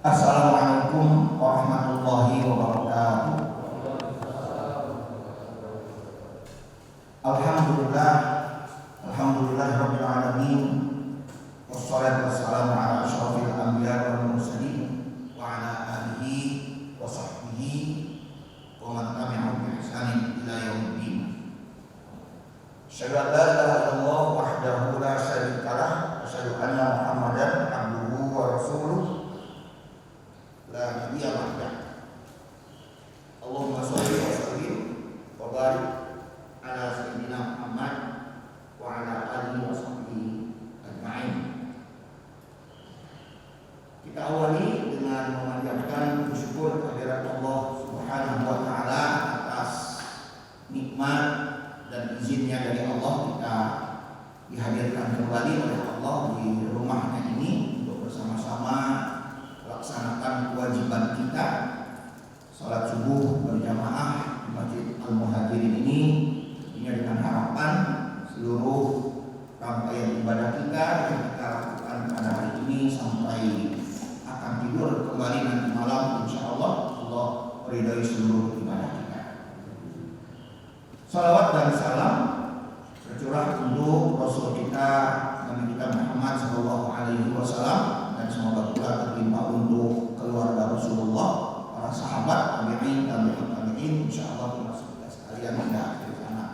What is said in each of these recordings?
Assalamualaikum warahmatullahi wabarakatuh. Alhamdulillah, alhamdulillahirabbil alamin. Wassalatu wassalamu ala asyrofil anbiya wal mursalin wa ala alihi wa sahbihi wa man tabi'ahum bi ihsanin ila yaumiddin. Asyhadu an la ilaha illallah wahdahu la syarika lah, asyhadu anna Muhammadan abduhu wa rasuluh. La nabiyya ba'dah. Allahumma shalli wa sallim wa barik ala sayyidina Muhammad wa ala alihi wa sahbihi ajma'in. Kita awali dengan memanjatkan syukur kehadirat Allah Subhanahu wa taala atas nikmat dan izinnya dari Allah kita dihadirkan kembali oleh Allah di rumahnya ini untuk bersama-sama melaksanakan kewajiban kita salat subuh berjamaah di Masjid Al-Muhajirin ini dengan harapan seluruh rangkaian ibadah kita yang kita lakukan pada hari ini sampai akan tidur kembali nanti malam, insya Allah Allah meridai seluruh ibadah kita. Salawat dan salam tercurah untuk Rasul kita Nabi kita Muhammad Sallallahu Alaihi Wasallam, dan semoga pula terlimpah untuk keluarga Rasulullah, para sahabat, tabi'in, insya Allah termasuk kita sekalian hingga akhir sana.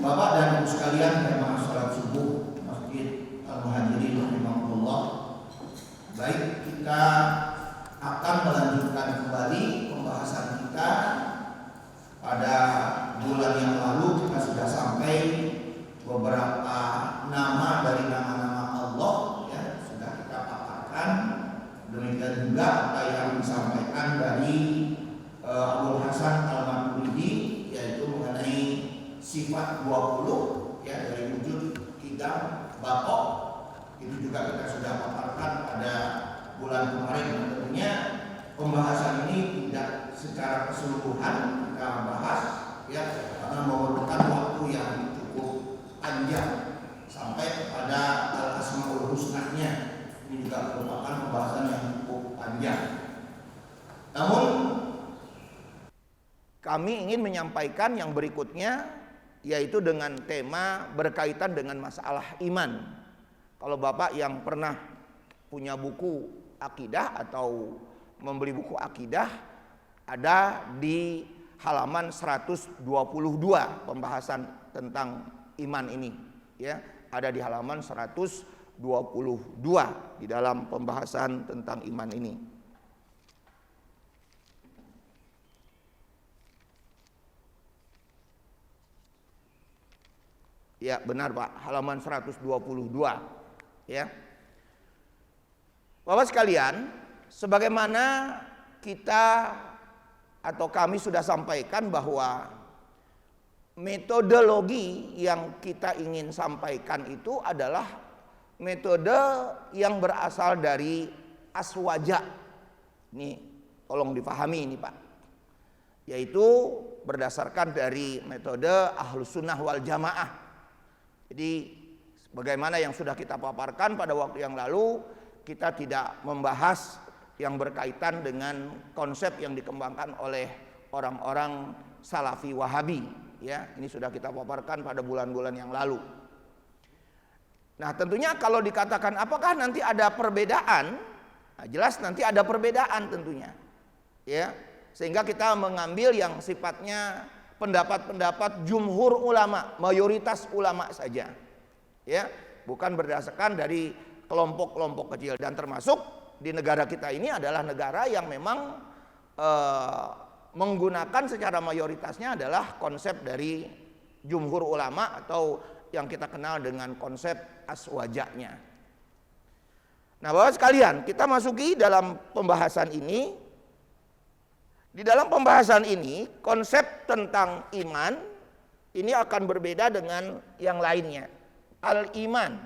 Bapak dan Ibu sekalian, jamaah salat subuh Masjid Al-Muhajirin rahimahullah. Baik, kita akan melanjutkan kembali pembahasan kita. Pada bulan yang lalu kita sudah sampai beberapa nama dari nama-nama Allah ya, sudah kita paparkan. Demikian juga apa yang disampaikan dari Abdul Hasan Al-Maturidi, yaitu mengenai sifat 20 ya, dari wujud, qidam, baqo. Itu juga kita sudah paparkan pada bulan kemarin. Tentunya pembahasan ini tidak secara keseluruhan kita bahas ya, karena memerlukan waktu yang cukup panjang sampai pada al-asmaul husnanya. Ini juga merupakan pembahasan yang cukup panjang. Namun kami ingin menyampaikan yang berikutnya, yaitu dengan tema berkaitan dengan masalah iman. Kalau Bapak yang pernah punya buku akidah atau membeli buku akidah, ada di halaman 122 pembahasan tentang iman ini ya, ada di halaman 122 di dalam pembahasan tentang iman ini. Ya benar Pak, halaman 122 ya. Bapak sekalian, sebagaimana kita atau kami sudah sampaikan bahwa metodologi yang kita ingin sampaikan itu adalah metode yang berasal dari aswaja. Ini tolong dipahami ini Pak. Yaitu berdasarkan dari metode Ahlus Sunnah wal Jamaah. Jadi bagaimana yang sudah kita paparkan pada waktu yang lalu, kita tidak membahas yang berkaitan dengan konsep yang dikembangkan oleh orang-orang Salafi Wahabi ya. Ini sudah kita paparkan pada bulan-bulan yang lalu. Nah, tentunya kalau dikatakan apakah nanti ada perbedaan? Nah, jelas nanti ada perbedaan tentunya. Ya. Sehingga kita mengambil yang sifatnya pendapat-pendapat jumhur ulama, mayoritas ulama saja. Ya, bukan berdasarkan dari kelompok-kelompok kecil, dan termasuk di negara kita ini adalah negara yang memang menggunakan secara mayoritasnya adalah konsep dari jumhur ulama atau yang kita kenal dengan konsep aswajanya. Nah, Bapak sekalian, kita masuki dalam pembahasan ini. Di dalam pembahasan ini, konsep tentang iman ini akan berbeda dengan yang lainnya. Al-iman.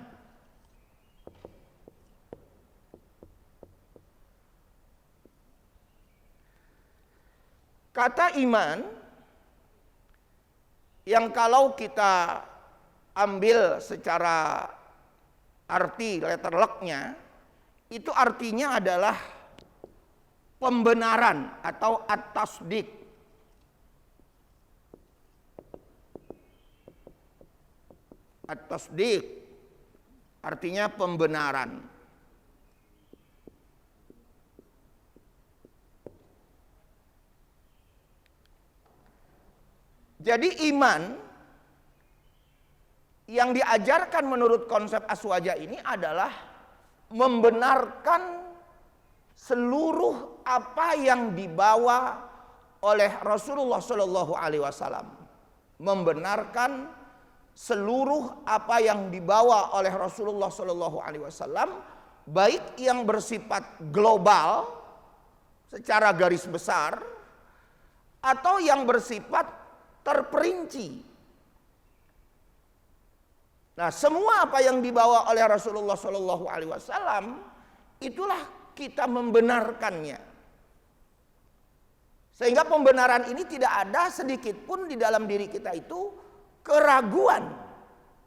Kata iman yang kalau kita ambil secara arti letter luck-nya, itu artinya adalah pembenaran atau at-tasdiq. At-tasdiq artinya pembenaran. Jadi iman yang diajarkan menurut konsep aswaja ini adalah membenarkan seluruh apa yang dibawa oleh Rasulullah Shallallahu Alaihi Wasallam. Membenarkan seluruh apa yang dibawa oleh Rasulullah Shallallahu Alaihi Wasallam, baik yang bersifat global secara garis besar atau yang bersifat terperinci. Nah, semua apa yang dibawa oleh Rasulullah Shallallahu Alaihi Wasallam itulah kita membenarkannya. Sehingga pembenaran ini tidak ada sedikit pun di dalam diri kita itu keraguan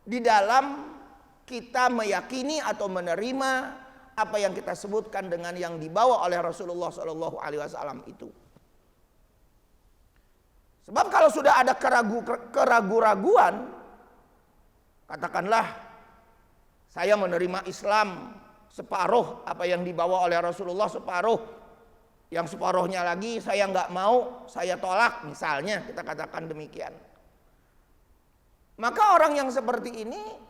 di dalam kita meyakini atau menerima apa yang kita sebutkan dengan yang dibawa oleh Rasulullah Shallallahu Alaihi Wasallam itu. Sebab kalau sudah ada keraguan, katakanlah saya menerima Islam separuh apa yang dibawa oleh Rasulullah separuh, yang separuhnya lagi saya nggak mau, saya tolak misalnya, kita katakan demikian. Maka orang yang seperti ini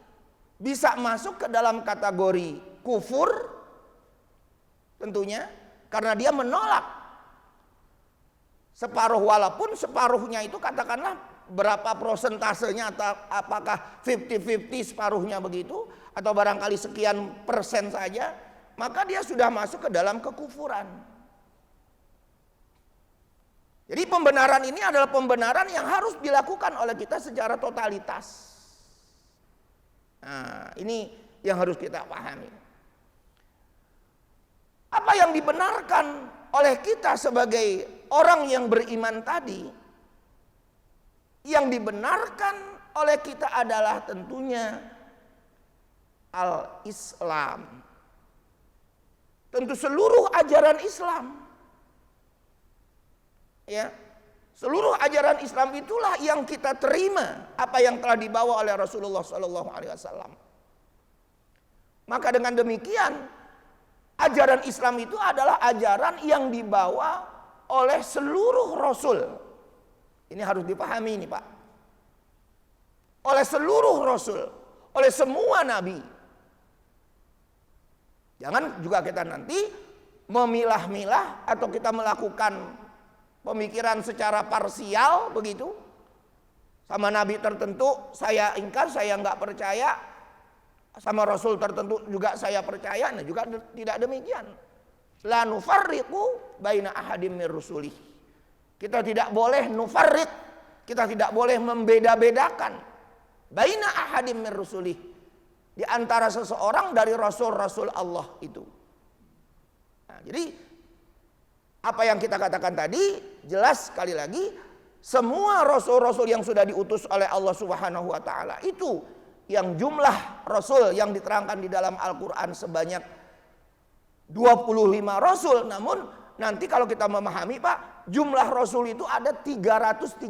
bisa masuk ke dalam kategori kufur tentunya, karena dia menolak separuh, walaupun separuhnya itu katakanlah berapa prosentasenya, atau apakah 50-50 separuhnya begitu, atau barangkali sekian persen saja, maka dia sudah masuk ke dalam kekufuran. Jadi pembenaran ini adalah pembenaran yang harus dilakukan oleh kita secara totalitas. Nah, ini yang harus kita pahami. Apa yang dibenarkan oleh kita sebagai orang yang beriman tadi, yang dibenarkan oleh kita adalah tentunya al-Islam. Tentu seluruh ajaran Islam. Ya, seluruh ajaran Islam itulah yang kita terima apa yang telah dibawa oleh Rasulullah Sallallahu Alaihi Wasallam. Maka dengan demikian ajaran Islam itu adalah ajaran yang dibawa oleh seluruh Rasul. Ini harus dipahami ini Pak. Oleh seluruh Rasul, oleh semua Nabi. Jangan juga kita nanti memilah-milah atau kita melakukan pemikiran secara parsial begitu. Sama Nabi tertentu saya ingkar, saya nggak percaya. Sama Rasul tertentu juga saya percaya. Nah juga tidak demikian. La nufarriqu baina ahadim mir rusulih. Kita tidak boleh nufarriq, kita tidak boleh membeda-bedakan baina ahadim mir rusulih, di antara seseorang dari rasul-rasul Allah itu. Nah, jadi apa yang kita katakan tadi jelas sekali lagi, semua rasul-rasul yang sudah diutus oleh Allah Subhanahu wa taala itu, yang jumlah rasul yang diterangkan di dalam Al-Qur'an sebanyak 25 rasul, namun nanti kalau kita memahami Pak, jumlah rasul itu ada 313.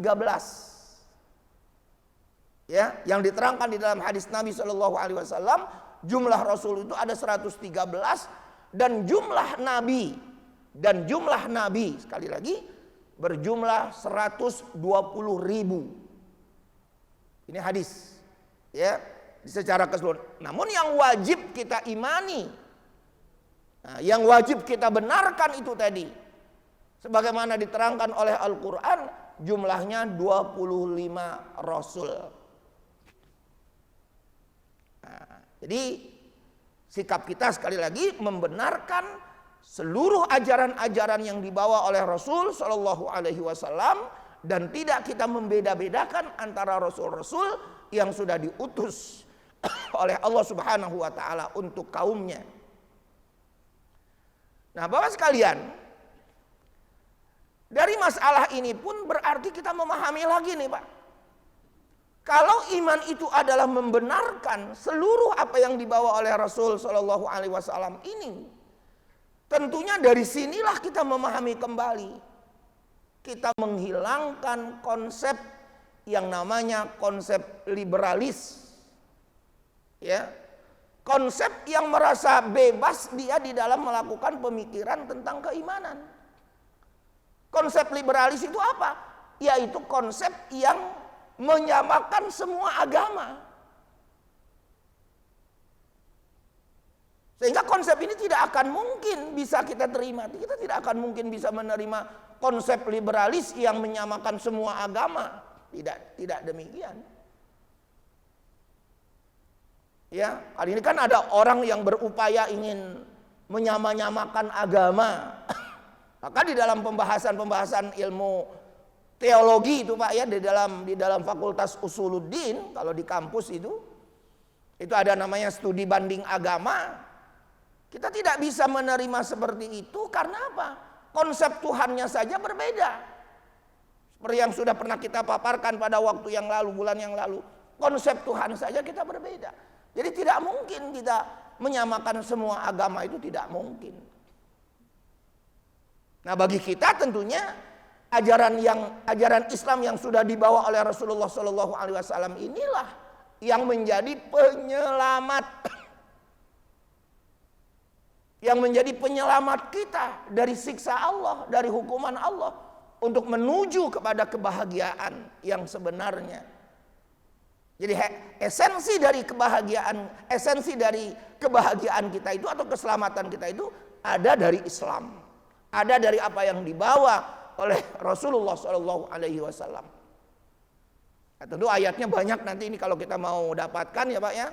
Ya, yang diterangkan di dalam hadis Nabi Shallallahu Alaihi Wasallam, jumlah rasul itu ada 113, dan jumlah nabi sekali lagi berjumlah 120.000. Ini hadis ya secara keseluruhan. Namun yang wajib kita imani, nah, yang wajib kita benarkan itu tadi, sebagaimana diterangkan oleh Al-Quran, jumlahnya 25 rasul. Nah, jadi sikap kita sekali lagi membenarkan seluruh ajaran-ajaran yang dibawa oleh Rasul Shallallahu Alaihi Wasallam, dan tidak kita membeda-bedakan antara rasul-rasul yang sudah diutus oleh Allah Subhanahu wa taala untuk kaumnya. Nah, Bapak sekalian, dari masalah ini pun berarti kita memahami lagi nih Pak. Kalau iman itu adalah membenarkan seluruh apa yang dibawa oleh Rasul Shallallahu Alaihi Wasallam ini, tentunya dari sinilah kita memahami kembali. Kita menghilangkan konsep yang namanya konsep liberalis. Ya. Konsep yang merasa bebas dia di dalam melakukan pemikiran tentang keimanan. Konsep liberalis itu apa? Yaitu konsep yang menyamakan semua agama. Sehingga konsep ini tidak akan mungkin bisa kita terima. Kita tidak akan mungkin bisa menerima konsep liberalis yang menyamakan semua agama. Tidak demikian. Ya, kali ini kan ada orang yang berupaya ingin menyamakan agama. Maka di dalam pembahasan ilmu teologi itu Pak ya, di dalam Fakultas Usuluddin, kalau di kampus itu ada namanya studi banding agama. Kita tidak bisa menerima seperti itu karena apa? Konsep Tuhannya saja berbeda. Seperti yang sudah pernah kita paparkan pada waktu yang lalu, bulan yang lalu. Konsep Tuhan saja kita berbeda. Jadi tidak mungkin kita menyamakan semua agama, itu tidak mungkin. Nah, bagi kita tentunya ajaran Islam yang sudah dibawa oleh Rasulullah SAW inilah yang menjadi penyelamat. Yang menjadi penyelamat kita dari siksa Allah, dari hukuman Allah, untuk menuju kepada kebahagiaan yang sebenarnya. Jadi esensi dari kebahagiaan kita itu atau keselamatan kita itu ada dari Islam, ada dari apa yang dibawa oleh Rasulullah SAW. Nah, tentu ayatnya banyak nanti ini kalau kita mau dapatkan ya Pak ya.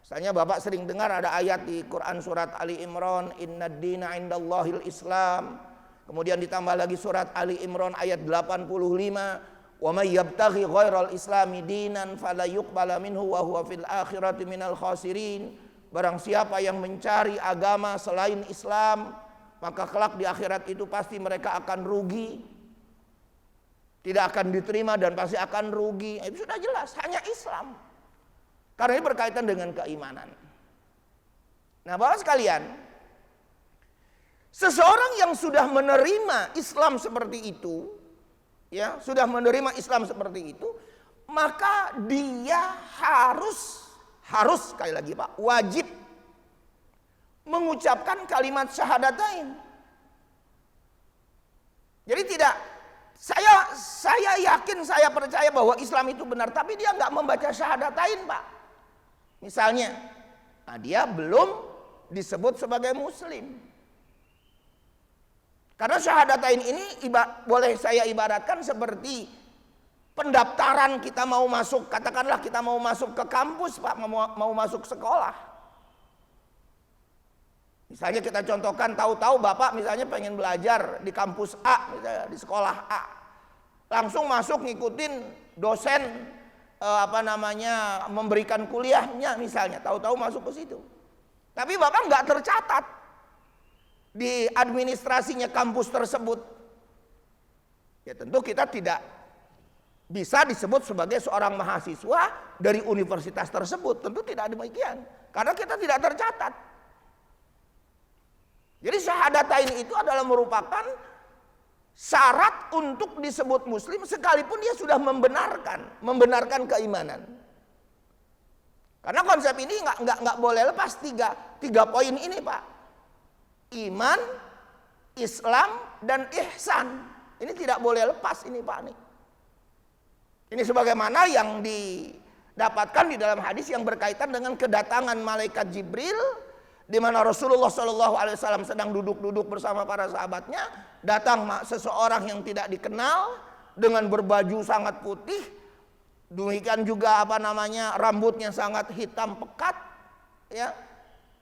Misalnya Bapak sering dengar ada ayat di Quran surat Ali Imran, Innad dina indallahil Islam. Kemudian ditambah lagi surat Ali Imran ayat 85, wa may yabtaghi ghairal islami dinan fala yuqbala minhu wa huwa fil akhirati minal khasirin. Barang siapa yang mencari agama selain Islam, maka kelak di akhirat itu pasti mereka akan rugi. Tidak akan diterima dan pasti akan rugi. Itu sudah jelas, hanya Islam. Karena ini berkaitan dengan keimanan. Nah, Bapak sekalian, seseorang yang sudah menerima Islam seperti itu, ya, sudah menerima Islam seperti itu, maka dia harus sekali lagi Pak, wajib mengucapkan kalimat syahadatain. Jadi tidak, saya yakin, saya percaya bahwa Islam itu benar, tapi dia nggak membaca syahadatain Pak. Misalnya, nah dia belum disebut sebagai Muslim. Karena syahadatain ini boleh saya ibaratkan seperti pendaftaran kita mau masuk, katakanlah kita mau masuk ke kampus Pak, mau masuk sekolah. Misalnya kita contohkan, tahu-tahu Bapak misalnya pengen belajar di kampus A, misalnya di sekolah A. Langsung masuk ngikutin dosen memberikan kuliahnya misalnya, tahu-tahu masuk ke situ. Tapi Bapak nggak tercatat di administrasinya kampus tersebut. Ya tentu kita tidak bisa disebut sebagai seorang mahasiswa dari universitas tersebut. Tentu tidak demikian, karena kita tidak tercatat. Jadi syahadatain itu adalah merupakan syarat untuk disebut Muslim sekalipun dia sudah membenarkan keimanan. Karena konsep ini nggak boleh lepas tiga poin ini Pak. Iman, Islam, dan ihsan. Ini tidak boleh lepas ini Pak nih. Ini sebagaimana yang didapatkan di dalam hadis yang berkaitan dengan kedatangan malaikat Jibril, di mana Rasulullah SAW sedang duduk-duduk bersama para sahabatnya, datang seseorang yang tidak dikenal dengan berbaju sangat putih, demikian juga rambutnya sangat hitam pekat, ya.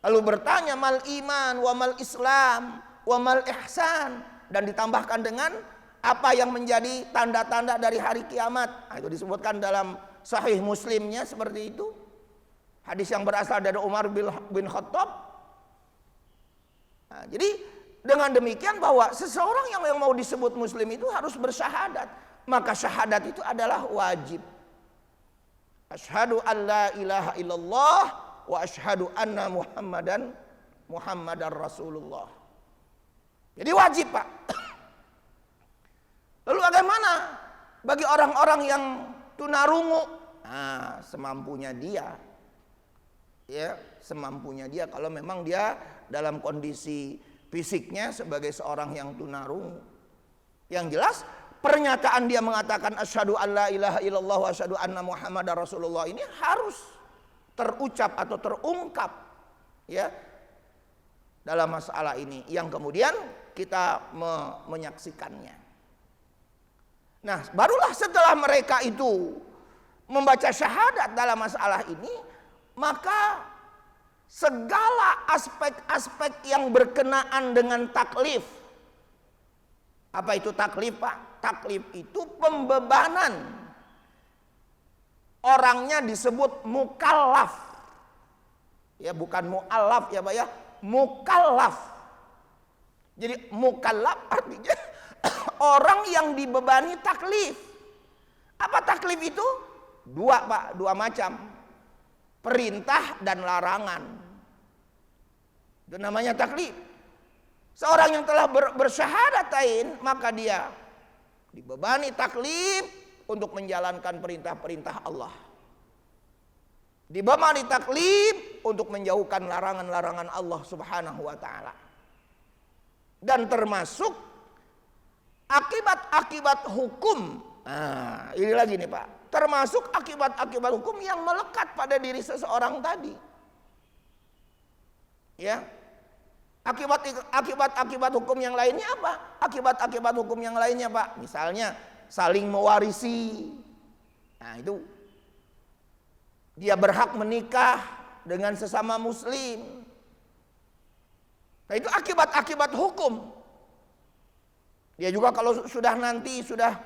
Lalu bertanya, mal iman, wa mal Islam, wa mal ihsan, dan ditambahkan dengan apa yang menjadi tanda-tanda dari hari kiamat. Nah, itu disebutkan dalam Sahih Muslimnya seperti itu. Hadis yang berasal dari Umar bin Khattab. Nah, jadi dengan demikian bahwa seseorang yang mau disebut Muslim itu harus bersyahadat. Maka syahadat itu adalah wajib. Asyhadu an la ilaha illallah wa asyhadu anna Muhammadan Rasulullah. Jadi wajib, Pak. Lalu bagaimana bagi orang-orang yang tunarungu? Nah, semampunya dia. Ya, semampunya dia kalau memang dia dalam kondisi fisiknya sebagai seorang yang tunarungu. Yang jelas pernyataan dia mengatakan asyhadu alla ilaha illallah wa asyhadu anna muhammadar rasulullah ini harus terucap atau terungkap ya dalam masalah ini yang kemudian kita menyaksikannya. Nah, barulah setelah mereka itu membaca syahadat dalam masalah ini, maka segala aspek-aspek yang berkenaan dengan taklif. Apa itu taklif, Pak? Taklif itu pembebanan. Orangnya disebut mukallaf. Ya, bukan mu'allaf ya, Pak ya. Mukallaf. Jadi mukallaf artinya orang yang dibebani taklif. Apa taklif itu? Dua, Pak, dua macam. Perintah dan larangan. Itu namanya taklif. Seorang yang telah bersyahadatain, maka dia dibebani taklif untuk menjalankan perintah-perintah Allah. Dibebani taklif untuk menjauhkan larangan-larangan Allah Subhanahu wa taala. Dan termasuk akibat-akibat hukum. Nah, ini lagi nih, Pak. Termasuk akibat-akibat hukum yang melekat pada diri seseorang tadi. Ya. Akibat-akibat hukum yang lainnya apa? Akibat-akibat hukum yang lainnya, Pak. Misalnya saling mewarisi. Nah, itu dia berhak menikah dengan sesama muslim. Nah, itu akibat-akibat hukum. Dia juga kalau sudah nanti sudah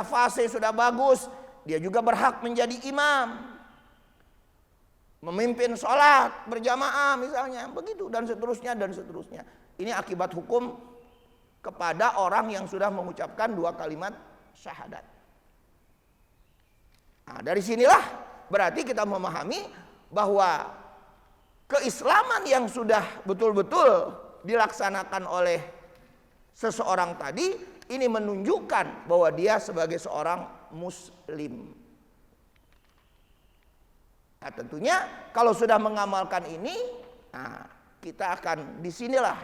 fase, sudah bagus, dia juga berhak menjadi imam. Memimpin sholat berjamaah misalnya, begitu dan seterusnya dan seterusnya. Ini akibat hukum kepada orang yang sudah mengucapkan dua kalimat syahadat. Nah, dari sinilah berarti kita memahami bahwa keislaman yang sudah betul-betul dilaksanakan oleh seseorang tadi, ini menunjukkan bahwa dia sebagai seorang muslim. Nah, tentunya kalau sudah mengamalkan ini, nah, kita akan disinilah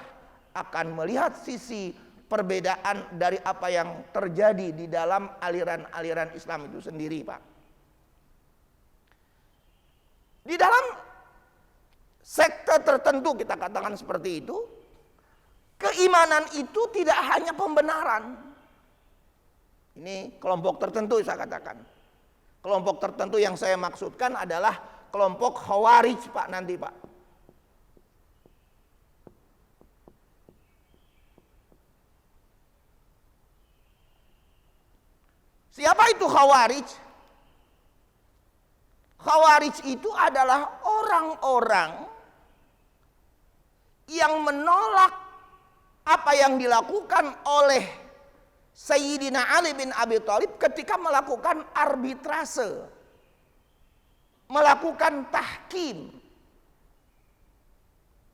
akan melihat sisi perbedaan dari apa yang terjadi di dalam aliran-aliran Islam itu sendiri, Pak. Di dalam sekte tertentu kita katakan seperti itu, keimanan itu tidak hanya pembenaran. Ini kelompok tertentu saya katakan. Kelompok tertentu yang saya maksudkan adalah kelompok Khawarij, Pak, nanti, Pak. Siapa itu Khawarij? Khawarij itu adalah orang-orang yang menolak apa yang dilakukan oleh Sayyidina Ali bin Abi Thalib ketika melakukan arbitrase, melakukan tahkim.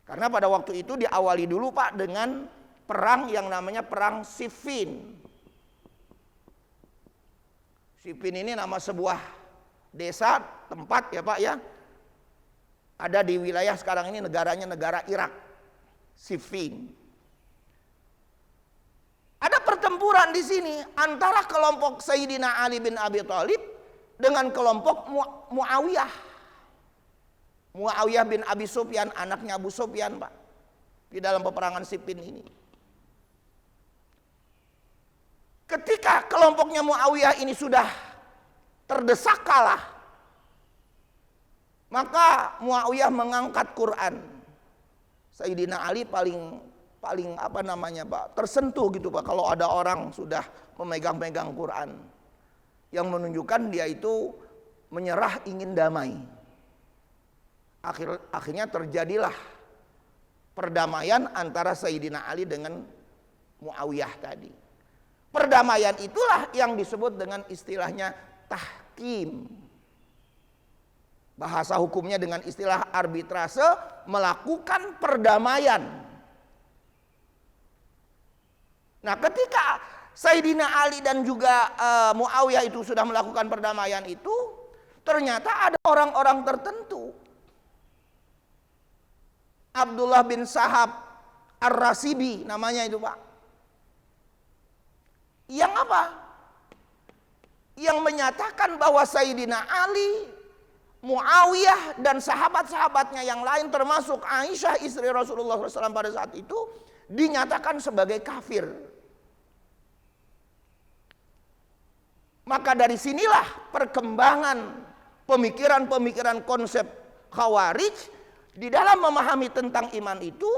Karena pada waktu itu diawali dulu, Pak, dengan perang yang namanya perang Siffin. Siffin ini nama sebuah desa, tempat ya, Pak ya. Ada di wilayah sekarang ini negaranya negara Irak. Siffin. Ada pertempuran di sini antara kelompok Sayyidina Ali bin Abi Thalib dengan kelompok Muawiyah. Muawiyah bin Abi Sufyan, anaknya Abu Sufyan, Pak. Di dalam peperangan Siffin ini. Ketika kelompoknya Muawiyah ini sudah terdesak kalah, maka Muawiyah mengangkat Quran. Sayyidina Ali paling apa namanya, Pak, tersentuh gitu, Pak, kalau ada orang sudah memegang-megang Quran yang menunjukkan dia itu menyerah ingin damai. Akhirnya terjadilah perdamaian antara Sayyidina Ali dengan Muawiyah tadi. Perdamaian itulah yang disebut dengan istilahnya tahkim. Bahasa hukumnya dengan istilah arbitrase, melakukan perdamaian. Nah, ketika Sayyidina Ali dan juga Muawiyah itu sudah melakukan perdamaian itu, ternyata ada orang-orang tertentu. Abdullah bin Sahab Ar-Rasibi namanya itu, Pak. Yang apa? Yang menyatakan bahwa Sayyidina Ali, Muawiyah dan sahabat-sahabatnya yang lain termasuk Aisyah istri Rasulullah SAW pada saat itu dinyatakan sebagai kafir. Maka dari sinilah perkembangan pemikiran-pemikiran konsep Khawarij di dalam memahami tentang iman itu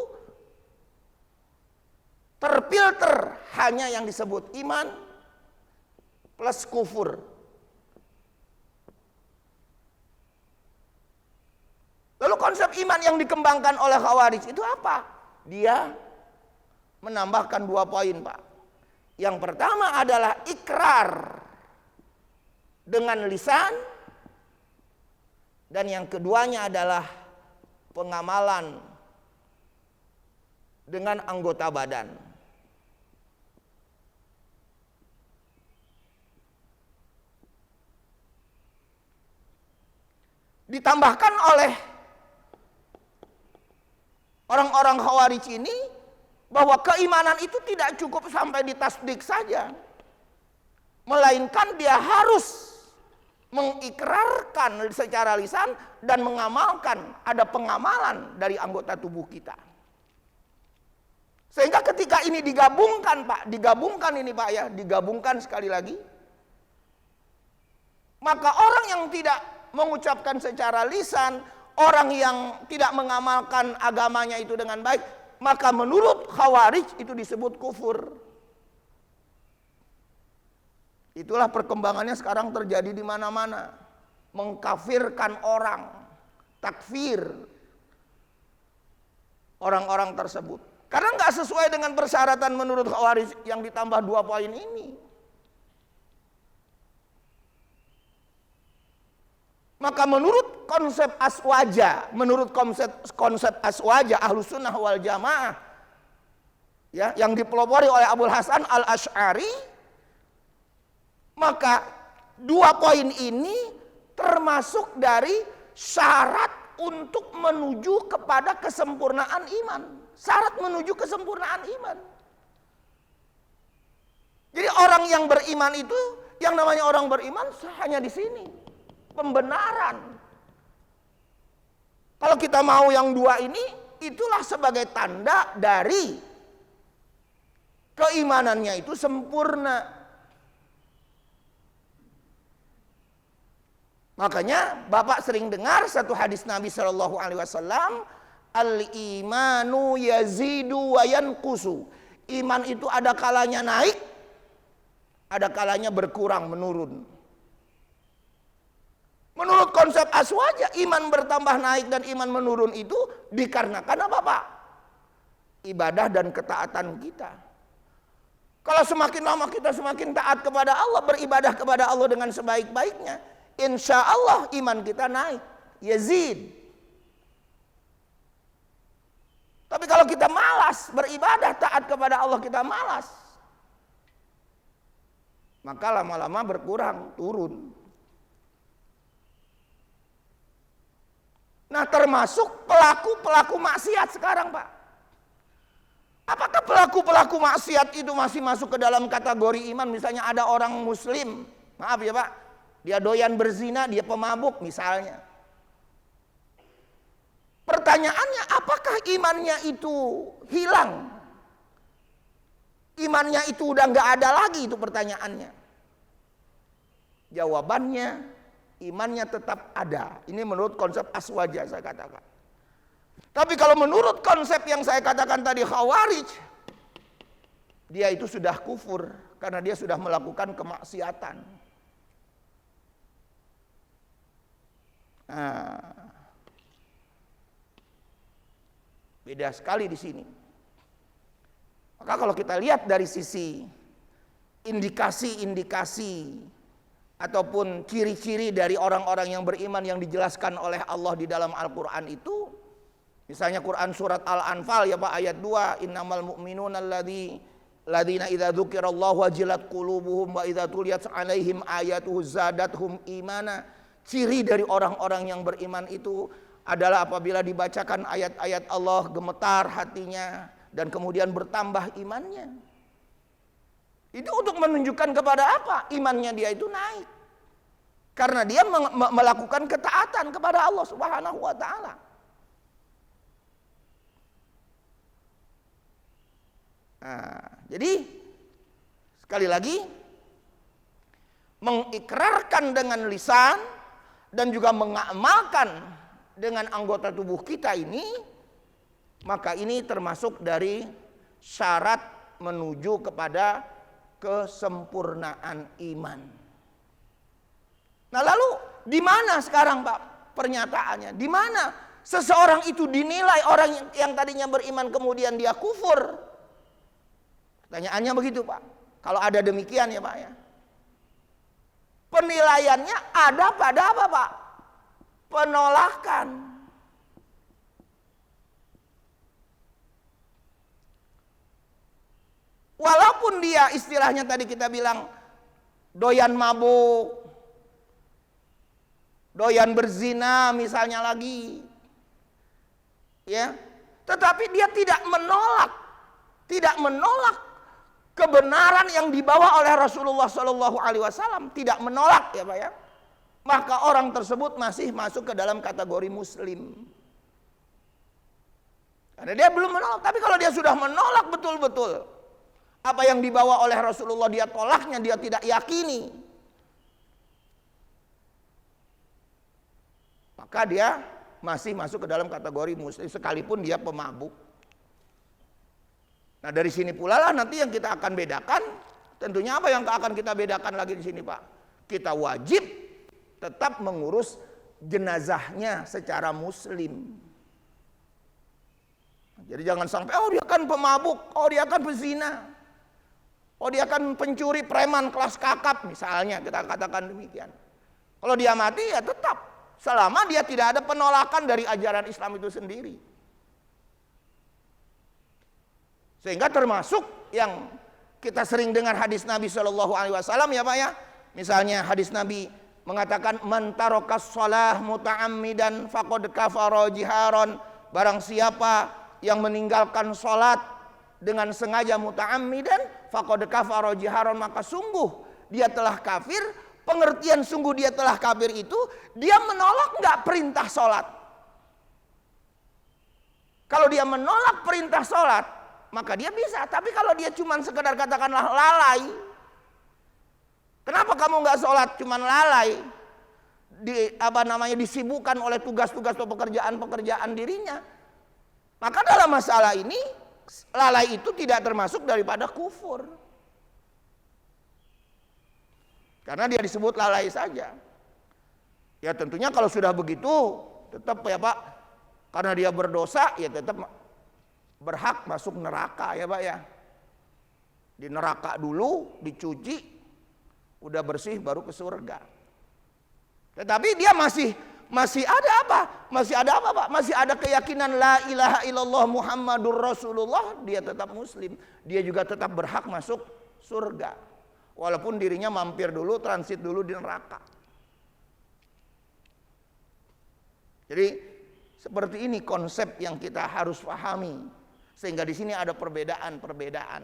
terfilter hanya yang disebut iman plus kufur. Lalu konsep iman yang dikembangkan oleh Khawarij itu apa? Dia menambahkan 2 poin, Pak. Yang pertama adalah ikrar dengan lisan, dan yang keduanya adalah pengamalan dengan anggota badan. Ditambahkan oleh orang-orang Khawarij ini bahwa keimanan itu tidak cukup sampai ditasdik saja, melainkan dia harus mengikrarkan secara lisan dan mengamalkan, ada pengamalan dari anggota tubuh kita. Sehingga ketika ini digabungkan, Pak, digabungkan sekali lagi, maka orang yang tidak mengucapkan secara lisan, orang yang tidak mengamalkan agamanya itu dengan baik, maka menurut Khawarij itu disebut kufur. Itulah perkembangannya sekarang terjadi di mana-mana. Mengkafirkan orang, takfir orang-orang tersebut. Karena nggak sesuai dengan persyaratan menurut Khawarij yang ditambah 2 poin ini. Maka menurut konsep aswaja, menurut konsep aswaja Ahlus Sunnah wal Jamaah, ya, yang dipelopori oleh Abul Hasan Al-Asy'ari, maka 2 poin ini termasuk dari syarat untuk menuju kepada kesempurnaan iman. Syarat menuju kesempurnaan iman. Jadi orang yang beriman itu, yang namanya orang beriman hanya di sini. Pembenaran. Kalau kita mau yang 2 ini, itulah sebagai tanda dari keimanannya itu sempurna. Makanya Bapak sering dengar satu hadis Nabi Shallallahu Alaihi Wasallam, al-imanu yazidu wa yanqusu. Iman itu ada kalanya naik, ada kalanya berkurang, menurun. Menurut konsep aswaja, iman bertambah naik dan iman menurun itu dikarenakan apa, Pak? Ibadah dan ketaatan kita. Kalau semakin lama kita semakin taat kepada Allah, beribadah kepada Allah dengan sebaik-baiknya, insya Allah iman kita naik, yazid. Tapi kalau kita malas beribadah, taat kepada Allah kita malas, maka lama-lama berkurang, turun. Nah, termasuk pelaku-pelaku maksiat sekarang, Pak. Apakah pelaku-pelaku maksiat itu masih masuk ke dalam kategori iman? Misalnya ada orang muslim, maaf ya Pak, dia doyan berzina, dia pemabuk misalnya. Pertanyaannya, apakah imannya itu hilang? Imannya itu udah nggak ada lagi, itu pertanyaannya. Jawabannya, imannya tetap ada. Ini menurut konsep aswaja saya katakan. Tapi kalau menurut konsep yang saya katakan tadi Khawarij, dia itu sudah kufur karena dia sudah melakukan kemaksiatan. Nah, beda sekali di sini. Maka kalau kita lihat dari sisi indikasi-indikasi ataupun ciri-ciri dari orang-orang yang beriman yang dijelaskan oleh Allah di dalam Al-Quran itu, misalnya Quran surat Al-Anfal ya Pak, ayat 2, innamal mu'minuna alladzi Ladzina idza dzukirallahu wajilat qulubuhum wa idza tuliyat 'alaihim ayatuhu zadatuhum imana. Ciri dari orang-orang yang beriman itu adalah apabila dibacakan ayat-ayat Allah gemetar hatinya dan kemudian bertambah imannya. Itu untuk menunjukkan kepada apa? Imannya dia itu naik. Karena dia melakukan ketaatan kepada Allah Subhanahu wa taala. Nah, jadi sekali lagi mengikrarkan dengan lisan dan juga mengamalkan dengan anggota tubuh kita ini, maka ini termasuk dari syarat menuju kepada kesempurnaan iman. Nah, lalu di mana sekarang Pak pernyataannya? Di mana seseorang itu dinilai orang yang tadinya beriman kemudian dia kufur? Pertanyaannya begitu Pak. Kalau ada demikian ya Pak ya. Penilaiannya ada pada apa Pak? Penolakan. Walaupun dia istilahnya tadi kita bilang doyan mabuk, doyan berzina misalnya lagi. Ya. Tetapi dia tidak menolak kebenaran yang dibawa oleh Rasulullah Shallallahu Alaihi Wasallam, tidak menolak ya Pak ya, maka orang tersebut masih masuk ke dalam kategori Muslim. Karena dia belum menolak. Tapi kalau dia sudah menolak betul-betul apa yang dibawa oleh Rasulullah, dia tolaknya, dia tidak yakini, maka dia masih masuk ke dalam kategori Muslim sekalipun dia pemabuk. Nah, dari sini pula lah nanti yang kita akan bedakan, tentunya apa yang akan kita bedakan lagi di sini Pak? Kita wajib tetap mengurus jenazahnya secara Muslim. Jadi jangan sampai dia kan pemabuk, dia kan pezina, dia kan pencuri, preman kelas kakap misalnya, kita katakan demikian. Kalau dia mati ya tetap, selama dia tidak ada penolakan dari ajaran Islam itu sendiri. Sehingga termasuk yang kita sering dengar hadis Nabi Shallallahu Alaihi Wasallam ya Pak ya. Misalnya hadis Nabi mengatakan man tarokas shalah muta'ammidan faqad kafara jiharon. Barang siapa yang meninggalkan sholat dengan sengaja muta'ammidan faqad kafara jiharon, maka sungguh dia telah kafir. Pengertian sungguh dia telah kafir itu, dia menolak enggak perintah sholat. Kalau dia menolak perintah sholat, maka dia bisa. Tapi kalau dia cuma sekedar katakanlah lalai, kenapa kamu nggak sholat cuma lalai, disibukkan oleh tugas-tugas atau pekerjaan-pekerjaan dirinya, maka dalam masalah ini lalai itu tidak termasuk daripada kufur, karena dia disebut lalai saja. Ya tentunya kalau sudah begitu tetap ya Pak, karena dia berdosa ya tetap berhak masuk neraka ya Pak ya. Di neraka dulu dicuci, udah bersih baru ke surga. Tetapi dia masih ada apa? Masih ada apa Pak? Masih ada keyakinan la ilaha illallah Muhammadur Rasulullah, dia tetap Muslim. Dia juga tetap berhak masuk surga. Walaupun dirinya mampir dulu, transit dulu di neraka. Jadi seperti ini konsep yang kita harus pahami. Sehingga di sini ada perbedaan-perbedaan.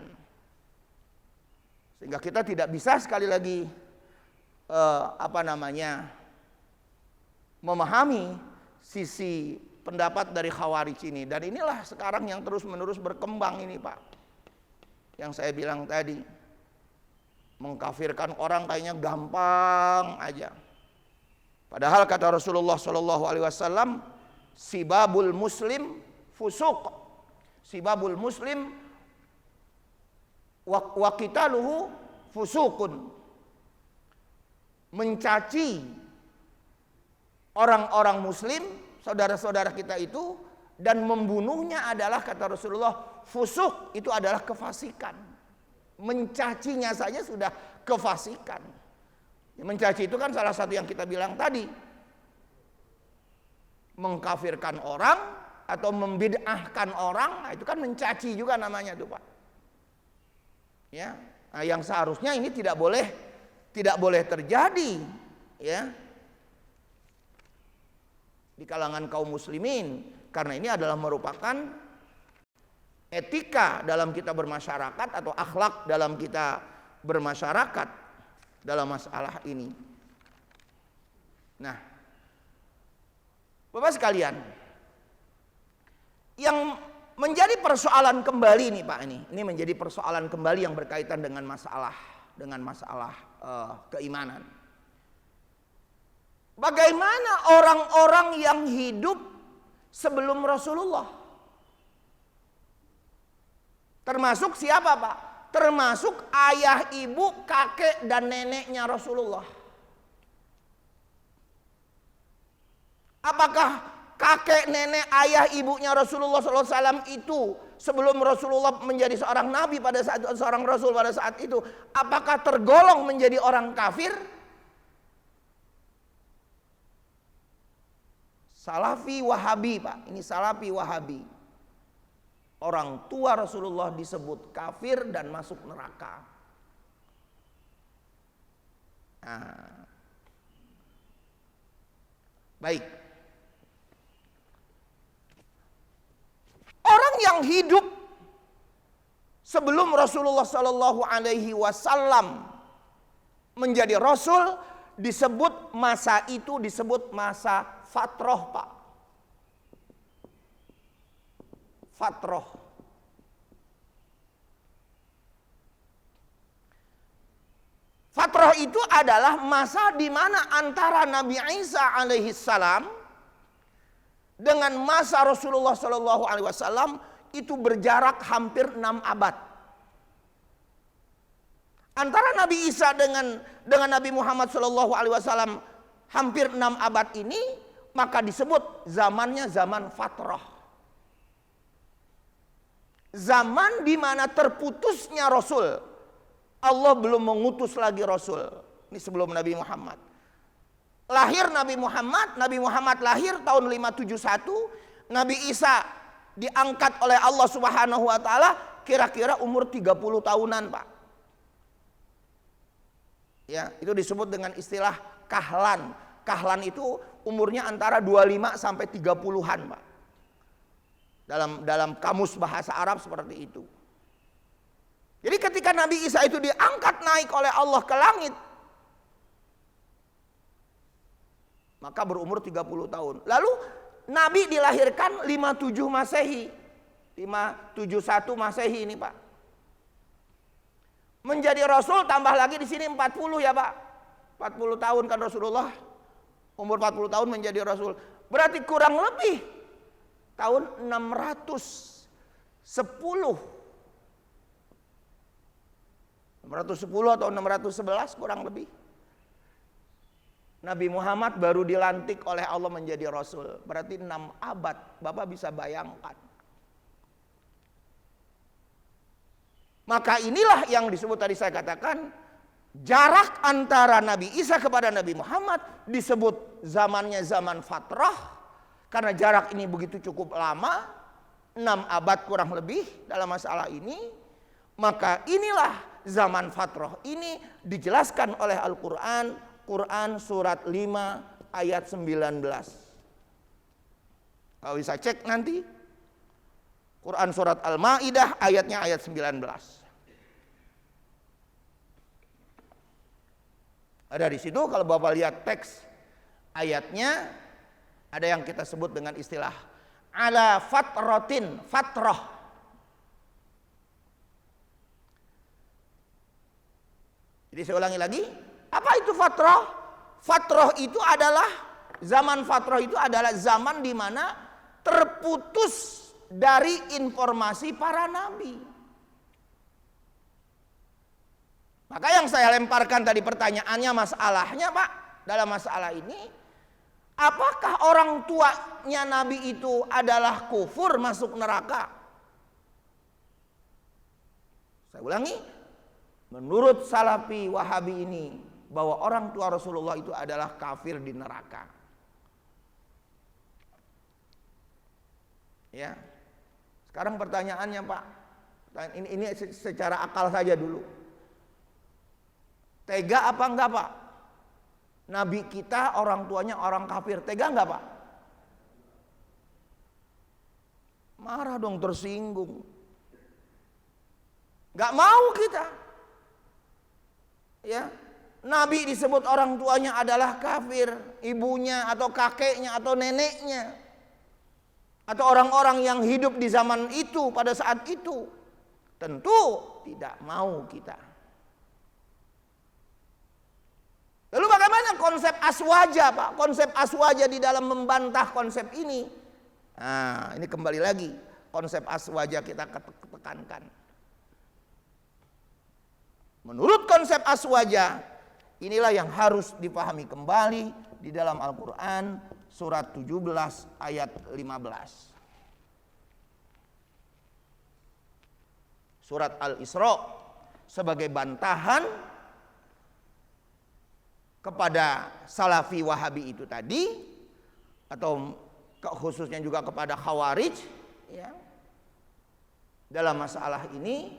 Sehingga kita tidak bisa sekali lagi memahami sisi pendapat dari Khawarij ini. Dan inilah sekarang yang terus-menerus berkembang ini Pak. Yang saya bilang tadi, mengkafirkan orang kayaknya gampang aja. Padahal kata Rasulullah SAW, sibabul muslim fusuk. Sibabul muslim wa qitaluhu fusukun. Mencaci orang-orang muslim, saudara-saudara kita itu, dan membunuhnya adalah kata Rasulullah fusuk, itu adalah kefasikan. Mencacinya saja sudah kefasikan. Mencaci itu kan salah satu yang kita bilang tadi, mengkafirkan orang atau membid'ahkan orang, itu kan mencaci juga namanya tuh Pak. Ya, nah, yang seharusnya ini tidak boleh terjadi, ya, di kalangan kaum muslimin, karena ini adalah merupakan etika dalam kita bermasyarakat atau akhlak dalam kita bermasyarakat dalam masalah ini. Nah, Bapak sekalian, yang menjadi persoalan kembali nih Pak, ini menjadi persoalan kembali yang berkaitan dengan masalah keimanan. Bagaimana orang-orang yang hidup sebelum Rasulullah? Termasuk siapa Pak? Termasuk ayah, ibu, kakek dan neneknya Rasulullah. Apakah kakek, nenek, ayah, ibunya Rasulullah SAW itu sebelum Rasulullah menjadi seorang nabi pada saat seorang rasul pada saat itu, apakah tergolong menjadi orang kafir? Salafi Wahabi Pak, ini Salafi Wahabi. Orang tua Rasulullah disebut kafir dan masuk neraka. Nah, baik. Orang yang hidup sebelum Rasulullah Shallallahu Alaihi Wasallam menjadi Rasul disebut masa itu disebut masa fatroh Pak. Fatroh. Fatroh itu adalah masa di mana antara Nabi Isa alaihi salam dengan masa Rasulullah Shallallahu Alaihi Wasallam itu berjarak hampir 6 abad. Antara Nabi Isa dengan Nabi Muhammad Shallallahu Alaihi Wasallam hampir 6 abad ini, maka disebut zamannya zaman fatrah. Zaman di mana terputusnya Rasul. Allah belum mengutus lagi Rasul. Ini sebelum Nabi Muhammad. Lahir Nabi Muhammad lahir tahun 571, Nabi Isa diangkat oleh Allah Subhanahu wa taala kira-kira umur 30 tahunan, Pak. Ya, itu disebut dengan istilah kahlan. Kahlan itu umurnya antara 25 sampai 30-an, Pak. Dalam kamus bahasa Arab seperti itu. Jadi ketika Nabi Isa itu diangkat naik oleh Allah ke langit, maka berumur 30 tahun. Lalu Nabi dilahirkan 57 Masehi. 571 Masehi ini, Pak. Menjadi Rasul tambah lagi di sini 40 ya, Pak. 40 tahun kan Rasulullah. Umur 40 tahun menjadi Rasul. Berarti kurang lebih tahun 610 atau 611 kurang lebih. Nabi Muhammad baru dilantik oleh Allah menjadi Rasul. Berarti 6 abad. Bapak bisa bayangkan. Maka inilah yang disebut tadi saya katakan, jarak antara Nabi Isa kepada Nabi Muhammad disebut zamannya zaman fatrah. Karena jarak ini begitu cukup lama, 6 abad kurang lebih dalam masalah ini. Maka inilah zaman fatrah. Ini dijelaskan oleh Al-Quran. Quran surat 5 ayat 19. Kalau bisa cek nanti. Quran surat Al-Ma'idah ayatnya ayat 19. Ada di situ kalau Bapak lihat teks ayatnya, ada yang kita sebut dengan istilah ala fatratin, fatrah. Jadi saya ulangi lagi, apa itu fatrah? Fatrah itu adalah zaman fatrah itu adalah zaman di mana terputus dari informasi para nabi. Maka yang saya lemparkan tadi pertanyaannya, masalahnya Pak, dalam masalah ini, apakah orang tuanya Nabi itu adalah kufur masuk neraka? Saya ulangi, menurut Salafi Wahabi ini, bahwa orang tua Rasulullah itu adalah kafir di neraka. Ya. Sekarang pertanyaannya Pak, Ini secara akal saja dulu. Tega apa enggak Pak? Nabi kita orang tuanya orang kafir, tega enggak Pak? Marah dong, tersinggung. Enggak mau kita. Ya, Nabi disebut orang tuanya adalah kafir, ibunya atau kakeknya atau neneknya, atau orang-orang yang hidup di zaman itu pada saat itu, tentu tidak mau kita. Lalu bagaimana konsep aswaja Pak? Konsep aswaja di dalam membantah konsep ini. Nah, ini kembali lagi konsep aswaja kita tekankan. Menurut konsep aswaja, inilah yang harus dipahami kembali di dalam Al-Quran surat 17 ayat 15. Surat Al-Isra sebagai bantahan kepada Salafi Wahabi itu tadi, atau khususnya juga kepada Khawarij, ya, dalam masalah ini.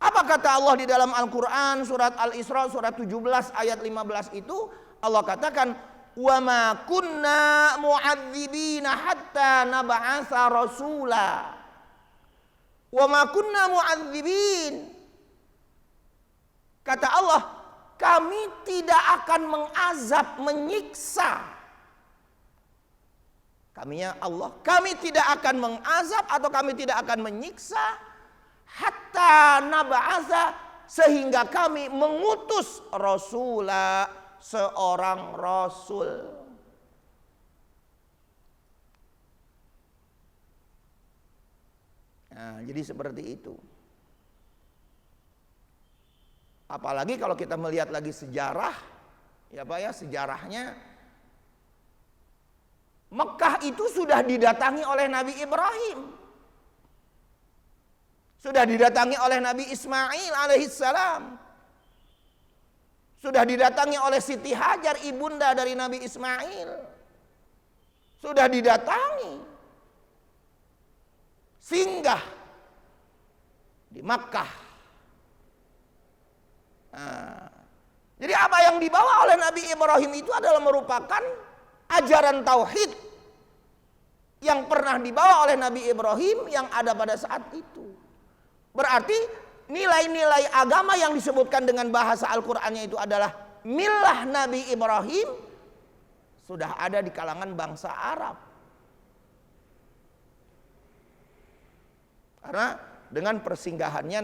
Apa kata Allah di dalam Al-Quran surat Al-Isra surat 17 ayat 15 itu? Allah katakan, wa ma kunna mu'adzibina hatta nab'atsa rasula. Wa ma kunna mu'adzibin. Kata Allah, kami tidak akan mengazab, menyiksa. Kaminya Allah, kami tidak akan mengazab atau kami tidak akan menyiksa hatta nab'atsa, sehingga kami mengutus rasula, seorang rasul. Nah, jadi seperti itu. Apalagi kalau kita melihat lagi sejarah, ya Pak ya, sejarahnya Mekah itu sudah didatangi oleh Nabi Ibrahim, sudah didatangi oleh Nabi Ismail alaihissalam, sudah didatangi oleh Siti Hajar, ibunda dari Nabi Ismail, sudah didatangi, singgah di Makkah. Nah, jadi apa yang dibawa oleh Nabi Ibrahim itu adalah merupakan ajaran tauhid yang pernah dibawa oleh Nabi Ibrahim yang ada pada saat itu. Berarti nilai-nilai agama yang disebutkan dengan bahasa Al-Qur'annya itu adalah milah Nabi Ibrahim sudah ada di kalangan bangsa Arab. Karena dengan persinggahannya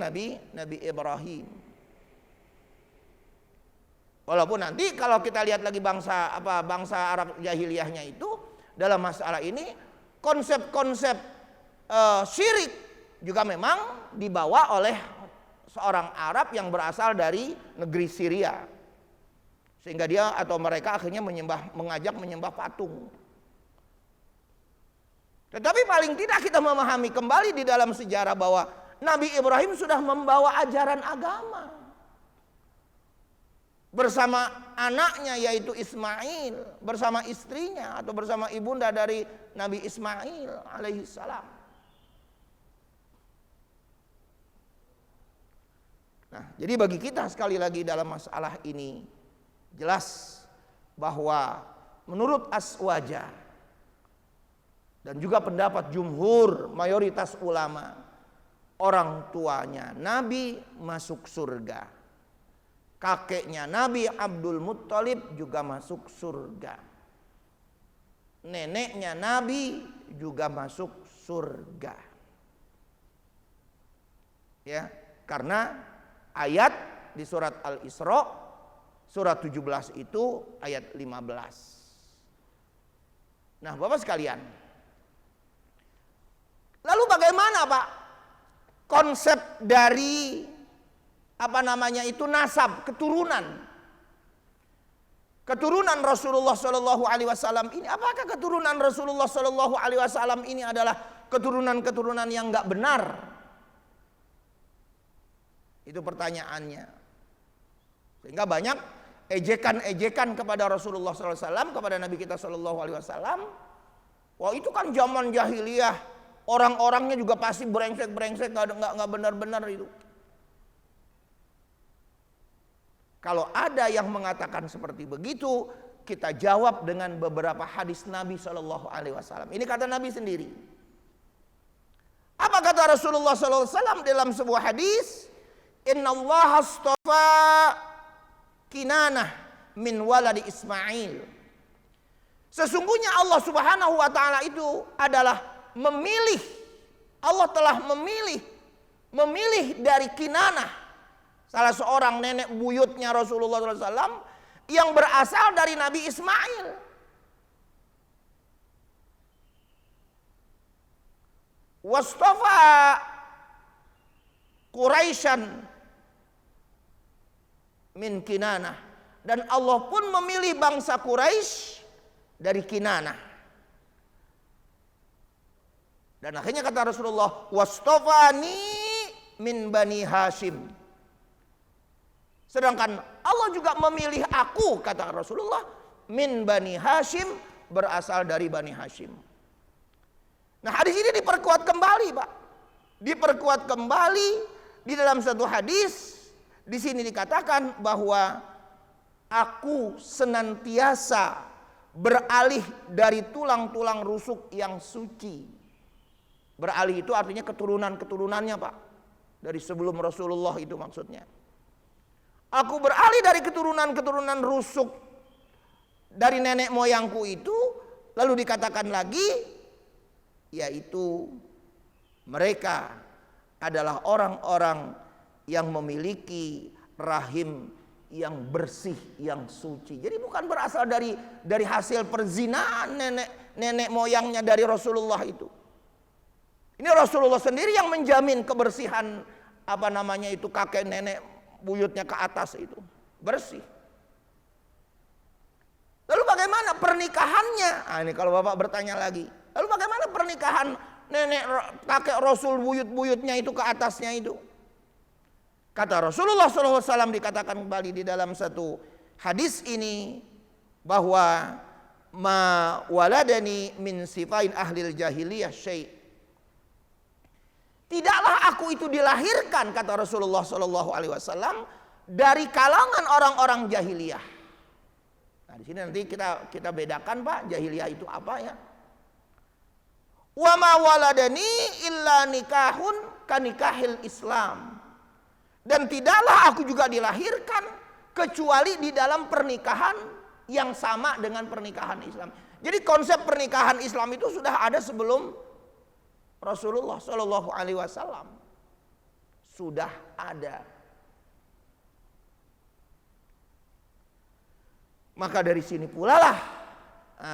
Nabi Ibrahim. Walaupun nanti kalau kita lihat lagi bangsa Arab jahiliyahnya itu dalam masalah ini konsep-konsep syirik juga memang dibawa oleh seorang Arab yang berasal dari negeri Syria, sehingga dia atau mereka akhirnya mengajak menyembah patung. Tetapi paling tidak kita memahami kembali di dalam sejarah bahwa Nabi Ibrahim sudah membawa ajaran agama bersama anaknya yaitu Ismail, bersama istrinya atau bersama ibunda dari Nabi Ismail alaihissalam. Nah, jadi bagi kita sekali lagi dalam masalah ini jelas bahwa menurut aswaja dan juga pendapat jumhur mayoritas ulama, orang tuanya Nabi masuk surga. Kakeknya Nabi Abdul Muttalib juga masuk surga. Neneknya Nabi juga masuk surga. Ya, karena ayat di surat Al-Isra surat 17 itu ayat 15. Nah, Bapak sekalian, lalu bagaimana Pak konsep dari nasab, keturunan Rasulullah Shallallahu Alaihi Wasallam ini? Apakah keturunan Rasulullah Shallallahu Alaihi Wasallam ini adalah keturunan yang nggak benar? Itu pertanyaannya. Sehingga banyak ejekan kepada Rasulullah SAW, kepada Nabi kita Shallallahu Alaihi Wasallam. Wah, itu kan zaman jahiliyah, Orang-orangnya juga pasti brengsek, nggak benar-benar itu. Kalau ada yang mengatakan seperti begitu, kita jawab dengan beberapa hadis Nabi Shallallahu Alaihi Wasallam. Ini kata Nabi sendiri. Apa kata Rasulullah Sallallahu Alaihi Wasallam dalam sebuah hadis? Inna Allah astafa Kinanah min waladi Ismail. Sesungguhnya Allah Subhanahu Wa Taala itu adalah memilih. Allah telah memilih dari Kinanah, salah seorang nenek buyutnya Rasulullah SAW yang berasal dari Nabi Ismail. Wastafa Quraisyan min Kinanah, dan Allah pun memilih bangsa Quraisy dari Kinanah. Dan akhirnya kata Rasulullah, wastafani min Bani Hashim. Sedangkan Allah juga memilih aku, kata Rasulullah, min Bani Hashim, berasal dari Bani Hashim. Nah, hadis ini diperkuat kembali, Pak. Diperkuat kembali di dalam satu hadis. Di sini dikatakan bahwa aku senantiasa beralih dari tulang-tulang rusuk yang suci. Beralih itu artinya keturunan-keturunannya, Pak. Dari sebelum Rasulullah itu maksudnya. Aku beralih dari keturunan-keturunan rusuk dari nenek moyangku itu. Lalu dikatakan lagi, yaitu mereka adalah orang-orang yang memiliki rahim yang bersih, yang suci. Jadi bukan berasal dari hasil perzinahan nenek moyangnya dari Rasulullah itu. Ini Rasulullah sendiri yang menjamin kebersihan kakek nenek buyutnya ke atas itu bersih. Lalu bagaimana pernikahannya? Nah, ini kalau Bapak bertanya lagi. Lalu bagaimana pernikahan nenek kakek Rasul buyut-buyutnya itu ke atasnya itu? Kata Rasulullah SAW dikatakan kembali di dalam satu hadis ini bahwa ma waladani min sifain ahlil jahiliyah syai'. Tidaklah aku itu dilahirkan, kata Rasulullah SAW, dari kalangan orang-orang jahiliyah. Nah, di sini nanti kita bedakan, Pak, jahiliyah itu apa ya? Wa ma waladani illa nikahun kanikahil Islam. Dan tidaklah aku juga dilahirkan kecuali di dalam pernikahan yang sama dengan pernikahan Islam. Jadi konsep pernikahan Islam itu sudah ada sebelum Rasulullah Shallallahu Alaihi Wasallam, sudah ada. Maka dari sini pula lah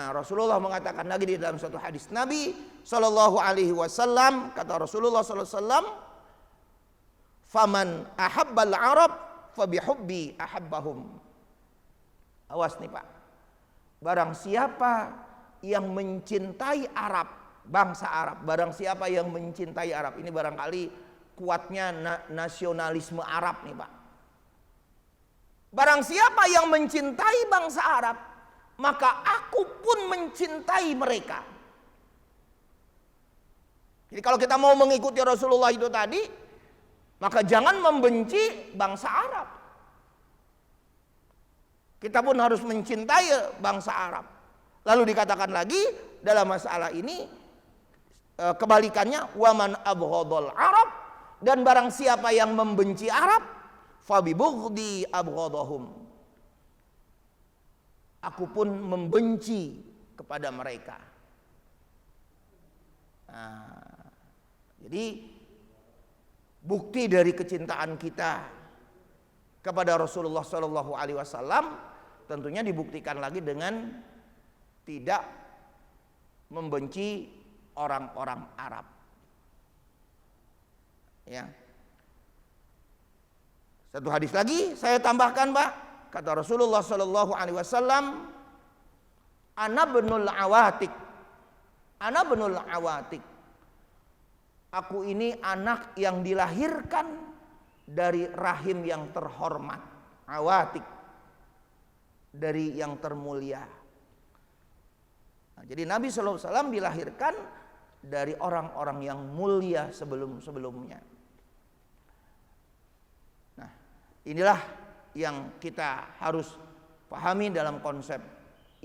Rasulullah mengatakan lagi di dalam satu hadis Nabi Shallallahu Alaihi Wasallam, kata Rasulullah Sallallahu Alaihi Wasallam, faman ahabbal Arab fabihubbi ahabbahum. Awas nih, Pak. Barang siapa yang mencintai Arab, bangsa Arab, barang siapa yang mencintai Arab, ini barangkali kuatnya nasionalisme Arab nih, Pak. Barang siapa yang mencintai bangsa Arab, maka aku pun mencintai mereka. Jadi kalau kita mau mengikuti Rasulullah itu tadi, maka jangan membenci bangsa Arab. Kita pun harus mencintai bangsa Arab. Lalu dikatakan lagi dalam masalah ini, kebalikannya, waman abghadal Arab, dan barang siapa yang membenci Arab, fabibughdi abghadahum, aku pun membenci kepada mereka. Nah, jadi bukti dari kecintaan kita kepada Rasulullah Shallallahu Alaihi Wasallam tentunya dibuktikan lagi dengan tidak membenci orang-orang Arab. Ya. Satu hadis lagi saya tambahkan, Pak. Kata Rasulullah Shallallahu Alaihi Wasallam, ana benul awatik, ana benul awatik. Aku ini anak yang dilahirkan dari rahim yang terhormat, awatik, dari yang termulia. Nah, jadi Nabi SAW dilahirkan dari orang-orang yang mulia sebelum-sebelumnya. Nah, inilah yang kita harus pahami dalam konsep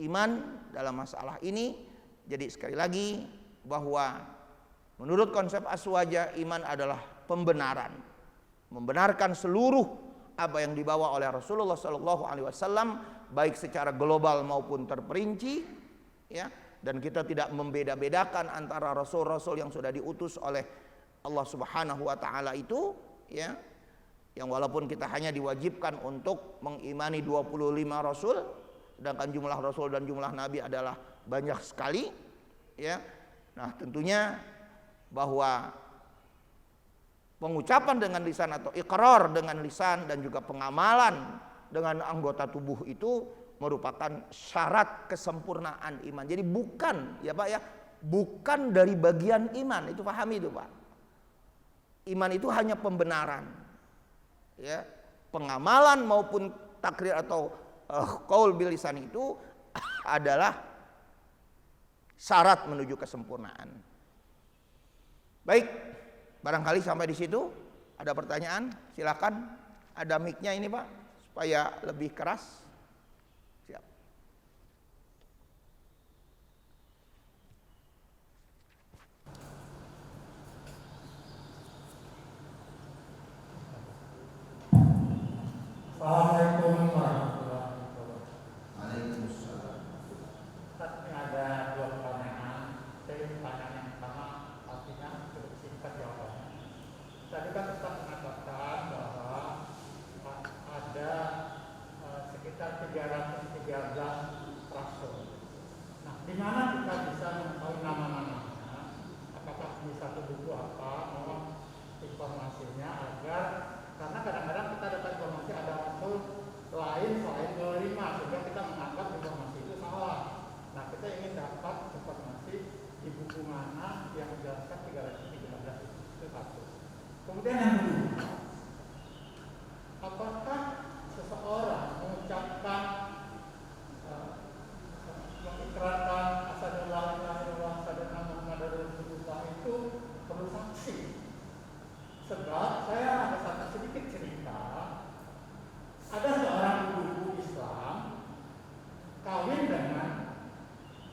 iman dalam masalah ini. Jadi sekali lagi bahwa menurut konsep aswaja, iman adalah pembenaran, membenarkan seluruh apa yang dibawa oleh Rasulullah SAW, baik secara global maupun terperinci, ya. Dan kita tidak membeda-bedakan antara rasul-rasul yang sudah diutus oleh Allah Subhanahu wa taala itu, ya. Yang walaupun kita hanya diwajibkan untuk mengimani 25 rasul, sedangkan jumlah rasul dan jumlah nabi adalah banyak sekali, ya. Nah, tentunya bahwa pengucapan dengan lisan atau ikrar dengan lisan dan juga pengamalan dengan anggota tubuh itu merupakan syarat kesempurnaan iman. Jadi bukan, ya Pak ya, bukan dari bagian iman. Itu pahami itu Pak. Iman itu hanya pembenaran. Ya, pengamalan maupun takrir atau qaul bil lisan itu adalah syarat menuju kesempurnaan. Baik, barangkali sampai di situ. Ada pertanyaan? Silakan. Ada mic-nya ini Pak, supaya lebih keras. Siap. Assalamualaikum warahmatullahi wabarakatuh. Waalaikumsalam. Ustaz, ini ada dua pertanyaan. Pertanyaan yang pertama artinya cukup singkat jawabannya. Tadi kan Ustaz mengatakan bahwa ada sekitar 313 rasul. Nah, di mana kita bisa mengetahui nama-namanya? Apakah di satu buku apa? Mohon informasinya agar, karena kadang-kadang kita dapat informasi ada rasul lain selain 25, sehingga kita menganggap informasi itu salah. Nah, kita ingin dapat informasi di buku mana yang menjelaskan 313 itu satu. Kemudian yang kedua, apakah seseorang mengucapkan mengikrarkan asyhadu an la ilaha illallah wa asyhadu anna muhammadar rasulullah itu perlu saksi? Sebab saya ada satu sedikit cerita. Ada seorang ibu Islam kawin dengan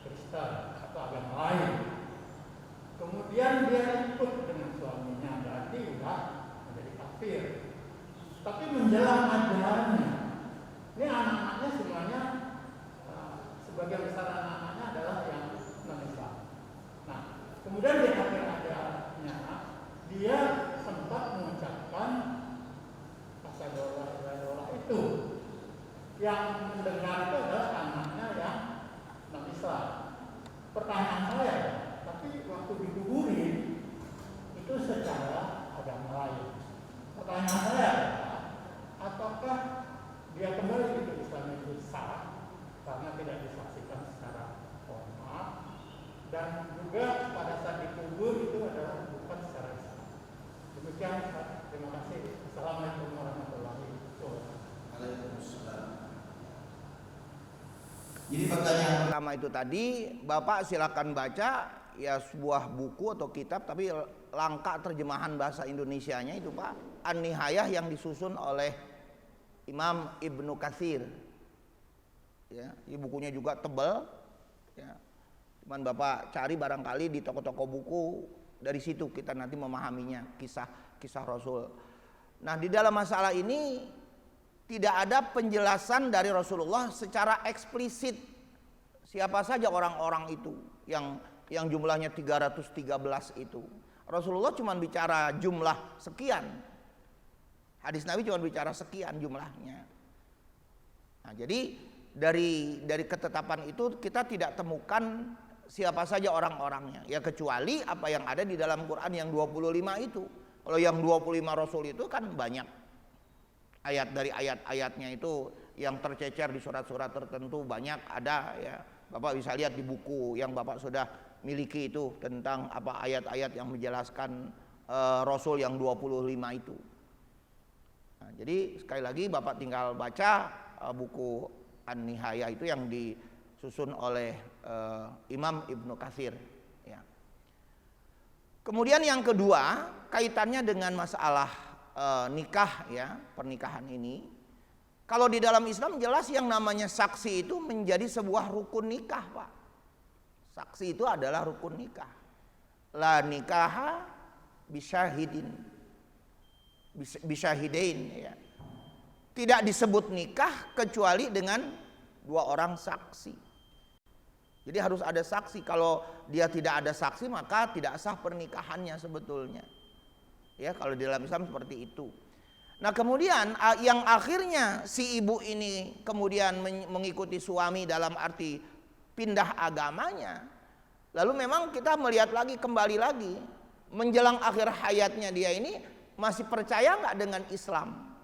Kristen atau agama lain. Kemudian dia ikut dengan suaminya, berarti sudah menjadi kafir. Tapi menjelang ajalnya, ini anak-anaknya semuanya, sebagian besar anak-anaknya adalah yang non-Islam. Nah, kemudian di akhir ajalnya dia sempat mengucapkan asyhadu an la ilaha illallah itu. Yang mendengar itu adalah anaknya yang non-Islam. Pertanyaan saya, tapi waktu dikuburin itu secara agama lain. Pertanyaan saya, apakah dia kembali ke Islam itu sah karena tidak disaksikan secara formal, dan juga pada saat dikubur itu adalah bukan secara Islam. Demikian, terima kasih. Assalamualaikum warahmatullahi wabarakatuh. Waalaikumsalam. Jadi pertanyaan Pertama itu tadi, Bapak silakan baca ya sebuah buku atau kitab, tapi langka terjemahan bahasa Indonesianya itu Pak, An-Nihayah yang disusun oleh Imam Ibnu Katsir. Ya, bukunya juga tebal. Ya. Cuman Bapak cari barangkali di toko-toko buku, dari situ kita nanti memahaminya, kisah Rasul. Nah, di dalam masalah ini tidak ada penjelasan dari Rasulullah secara eksplisit siapa saja orang-orang itu yang jumlahnya 313 itu. Rasulullah cuma bicara jumlah sekian. Hadis Nabi cuma bicara sekian jumlahnya. Nah, jadi dari ketetapan itu kita tidak temukan siapa saja orang-orangnya, ya kecuali apa yang ada di dalam Quran yang 25 itu. Kalau yang 25 Rasul itu kan banyak ayat, dari ayat-ayatnya itu yang tercecer di surat-surat tertentu banyak ada ya. Bapak bisa lihat di buku yang Bapak sudah miliki itu tentang apa ayat-ayat yang menjelaskan Rasul yang 25 itu. Nah, jadi sekali lagi Bapak tinggal baca buku An-Nihayah itu yang disusun oleh Imam Ibnu Katsir ya. Kemudian yang kedua, kaitannya dengan masalah nikah ya, pernikahan ini. Kalau di dalam Islam jelas yang namanya saksi itu menjadi sebuah rukun nikah, Pak. Saksi itu adalah rukun nikah. La nikaha bisyahidin. Bisyahidain ya. Tidak disebut nikah kecuali dengan 2 orang saksi. Jadi harus ada saksi. Kalau dia tidak ada saksi maka tidak sah pernikahannya sebetulnya. Ya, kalau di dalam Islam seperti itu. Nah, kemudian yang akhirnya si ibu ini kemudian mengikuti suami dalam arti pindah agamanya. Lalu memang kita melihat lagi, kembali lagi menjelang akhir hayatnya dia ini masih percaya nggak dengan Islam?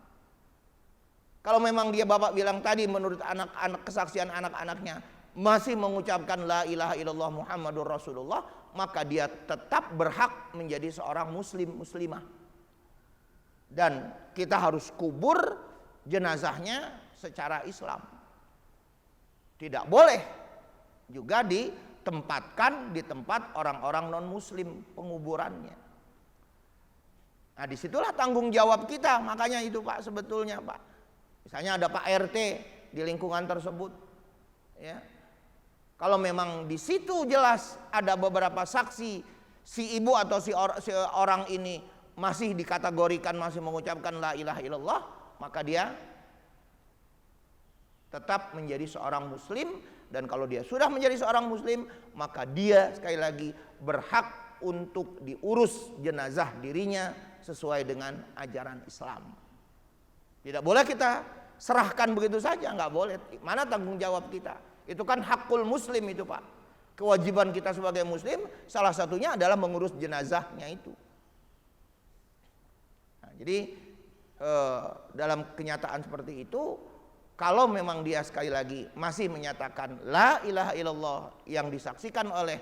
Kalau memang dia bapak bilang tadi menurut anak-anak, kesaksian anak-anaknya masih mengucapkan la ilaha illallah Muhammadur Rasulullah, maka dia tetap berhak menjadi seorang muslimah. Dan kita harus kubur jenazahnya secara Islam. Tidak boleh juga ditempatkan di tempat orang-orang non-muslim penguburannya. Nah, disitulah tanggung jawab kita. Makanya itu Pak, sebetulnya Pak, misalnya ada Pak RT di lingkungan tersebut, ya. Kalau memang di situ jelas ada beberapa saksi, si ibu atau si orang ini masih dikategorikan masih mengucapkan la ilaha illallah, maka dia tetap menjadi seorang muslim. Dan kalau dia sudah menjadi seorang muslim, maka dia sekali lagi berhak untuk diurus jenazah dirinya sesuai dengan ajaran Islam. Tidak boleh kita serahkan begitu saja, nggak boleh. Mana tanggung jawab kita? Itu kan hakul muslim itu Pak. Kewajiban kita sebagai muslim salah satunya adalah mengurus jenazahnya itu. Nah, jadi dalam kenyataan seperti itu, kalau memang dia sekali lagi masih menyatakan la ilaha illallah yang disaksikan oleh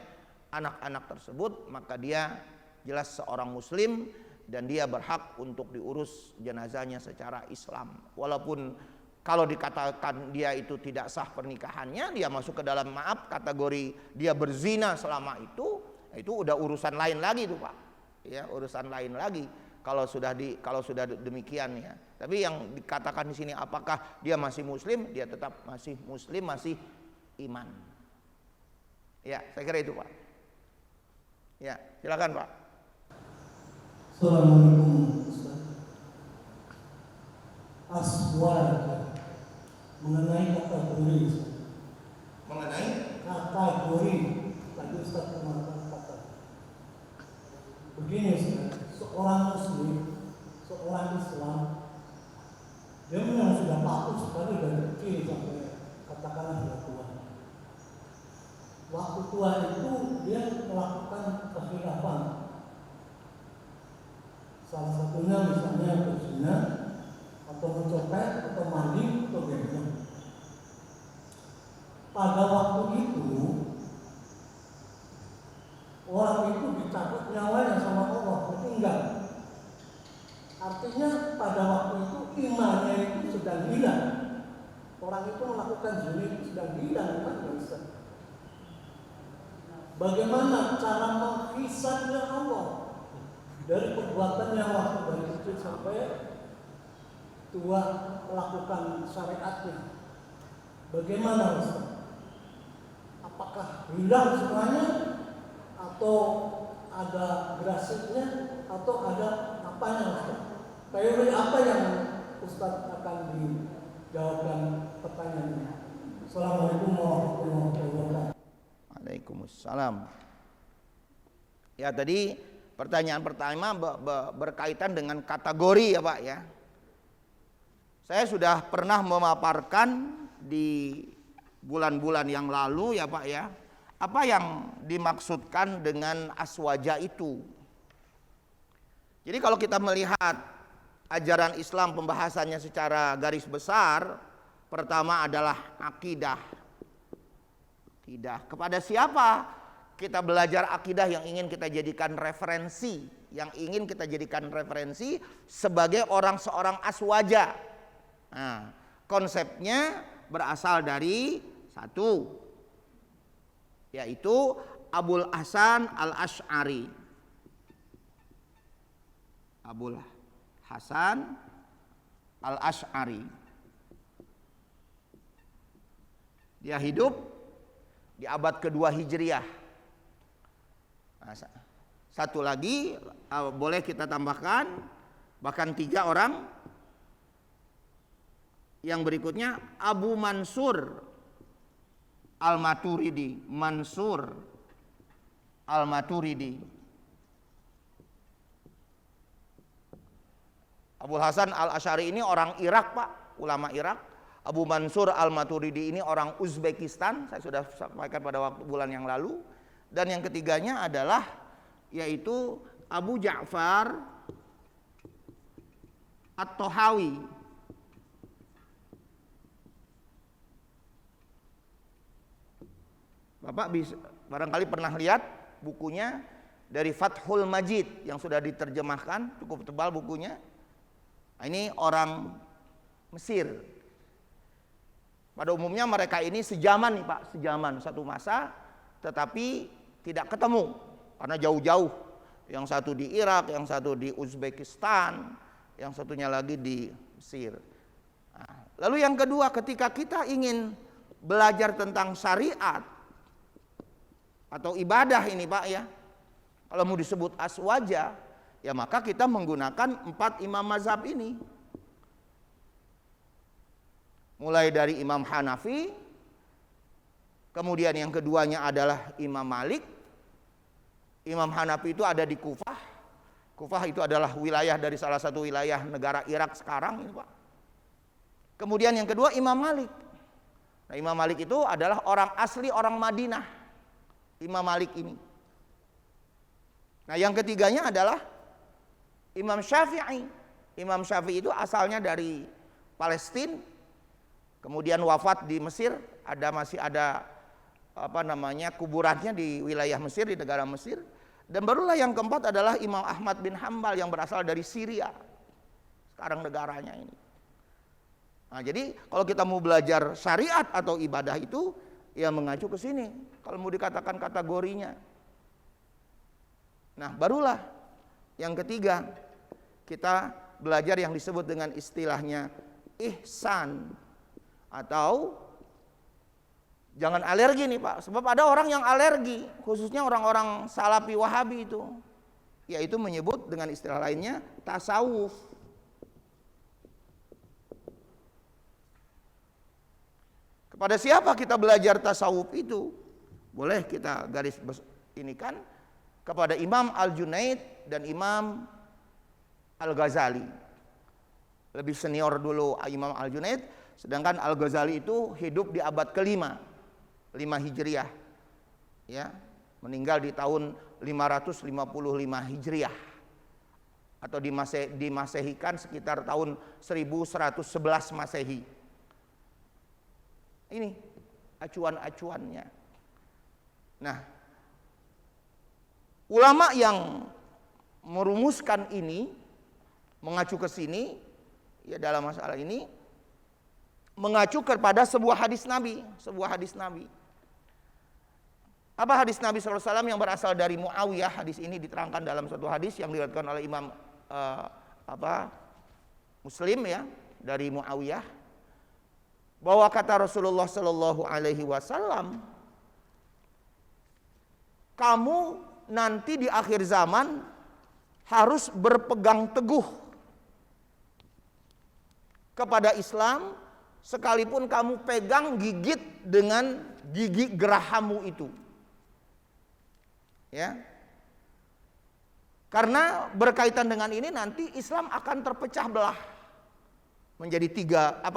anak-anak tersebut, maka dia jelas seorang muslim dan dia berhak untuk diurus jenazahnya secara Islam. Walaupun kalau dikatakan dia itu tidak sah pernikahannya, dia masuk ke dalam kategori dia berzina selama itu udah urusan lain lagi tuh Pak. Ya, urusan lain lagi kalau sudah demikian ya. Tapi yang dikatakan di sini apakah dia masih muslim? Dia tetap masih muslim, masih iman. Ya, saya kira itu Pak. Ya, silakan Pak. Assalamualaikum Ustaz. Aswad mengenai kategori. Mengenai Kategori tadi Ustaz mengatakan begini Ustaz, seorang muslim, seorang Islam, dia memang sudah patuh sekali dari kecil sampai katakanlah sudah tua. Waktu tua itu dia melakukan kekhilafan. Salah satunya misalnya berzina atau mencopet atau maling atau gembel. Pada waktu itu orang itu dicabut nyawanya sama Allah, itu enggak. Artinya pada waktu itu imannya itu sedang hilang. Orang itu melakukan zina itu sedang hilang, kan bisa. Bagaimana cara menghisabnya Allah dari perbuatannya waktu dari kecil sampai tua melakukan syariatnya? Bagaimana Ustaz? Apakah hilang semuanya atau ada grasitnya atau ada apanya Ustaz? Teori apa yang Ustaz akan dijawabkan pertanyaannya? Assalamualaikum warahmatullahi wabarakatuh. Waalaikumsalam. Ya, tadi pertanyaan pertama berkaitan dengan kategori ya Pak ya. Saya sudah pernah memaparkan di bulan-bulan yang lalu ya Pak ya, apa yang dimaksudkan dengan aswaja itu. Jadi kalau kita melihat ajaran Islam pembahasannya secara garis besar, pertama adalah akidah. Akidah. Kepada siapa kita belajar akidah yang ingin kita jadikan referensi, yang ingin kita jadikan referensi sebagai seorang aswaja. Nah, konsepnya berasal dari satu, yaitu Abul Hasan Al-Asy'ari. Abul Hasan Al-Asy'ari. Dia hidup di abad kedua Hijriah. Nah, satu lagi boleh kita tambahkan, bahkan 3 orang. Yang berikutnya Abu Mansur Al-Maturidi. Mansur Al-Maturidi. Abu Hasan Al-Asy'ari ini orang Irak, Pak, ulama Irak. Abu Mansur Al-Maturidi ini orang Uzbekistan, saya sudah sampaikan pada waktu bulan yang lalu. Dan yang ketiganya adalah yaitu Abu Ja'far At-Tahawi. Bapak bisa barangkali pernah lihat bukunya dari Fathul Majid yang sudah diterjemahkan, cukup tebal bukunya. Nah, ini orang Mesir. Pada umumnya mereka ini sejaman nih Pak, sejaman satu masa, tetapi tidak ketemu karena jauh-jauh. Yang satu di Irak, yang satu di Uzbekistan, yang satunya lagi di Mesir. Nah, lalu yang kedua, ketika kita ingin belajar tentang syariat atau ibadah ini Pak ya, kalau mau disebut aswaja, ya maka kita menggunakan 4 imam mazhab ini. Mulai dari Imam Hanafi, kemudian yang keduanya adalah Imam Malik. Imam Hanafi itu ada di Kufah. Kufah itu adalah wilayah dari salah satu wilayah negara Irak sekarang ini Pak. Kemudian yang kedua Imam Malik. Nah, Imam Malik itu adalah orang asli orang Madinah. Imam Malik ini. Nah, yang ketiganya adalah Imam Syafi'i. Imam Syafi'i itu asalnya dari Palestina, kemudian wafat di Mesir, masih ada kuburannya di wilayah Mesir, di negara Mesir. Dan barulah yang keempat adalah Imam Ahmad bin Hambal yang berasal dari Syria, sekarang negaranya ini. Nah, jadi kalau kita mau belajar syariat atau ibadah itu, ya mengacu ke sini kalau mau dikatakan kategorinya. Nah, barulah yang ketiga kita belajar yang disebut dengan istilahnya ihsan, atau jangan alergi nih Pak, sebab ada orang yang alergi, khususnya orang-orang Salafi Wahabi itu, yaitu menyebut dengan istilah lainnya tasawuf. Kepada siapa kita belajar tasawuf itu? Boleh kita garis ini kan kepada Imam Al-Junaid dan Imam Al-Ghazali. Lebih senior dulu Imam Al-Junaid, sedangkan Al-Ghazali itu hidup di abad ke-5, 5 Hijriah. Ya, meninggal di tahun 555 Hijriah. Atau dimasehikan sekitar tahun 1111 Masehi. Ini acuan-acuannya. Nah, ulama yang merumuskan ini mengacu ke sini, ya dalam masalah ini mengacu kepada sebuah hadis Nabi, Apa hadis Nabi SAW yang berasal dari Muawiyah? Hadis ini diterangkan dalam satu hadis yang diriwayatkan oleh Imam Muslim ya, dari Muawiyah, bahwa kata Rasulullah Sallallahu Alaihi Wasallam, kamu nanti di akhir zaman harus berpegang teguh kepada Islam, sekalipun kamu pegang gigit dengan gigi gerahammu itu. Ya. Karena berkaitan dengan ini nanti Islam akan terpecah belah menjadi 73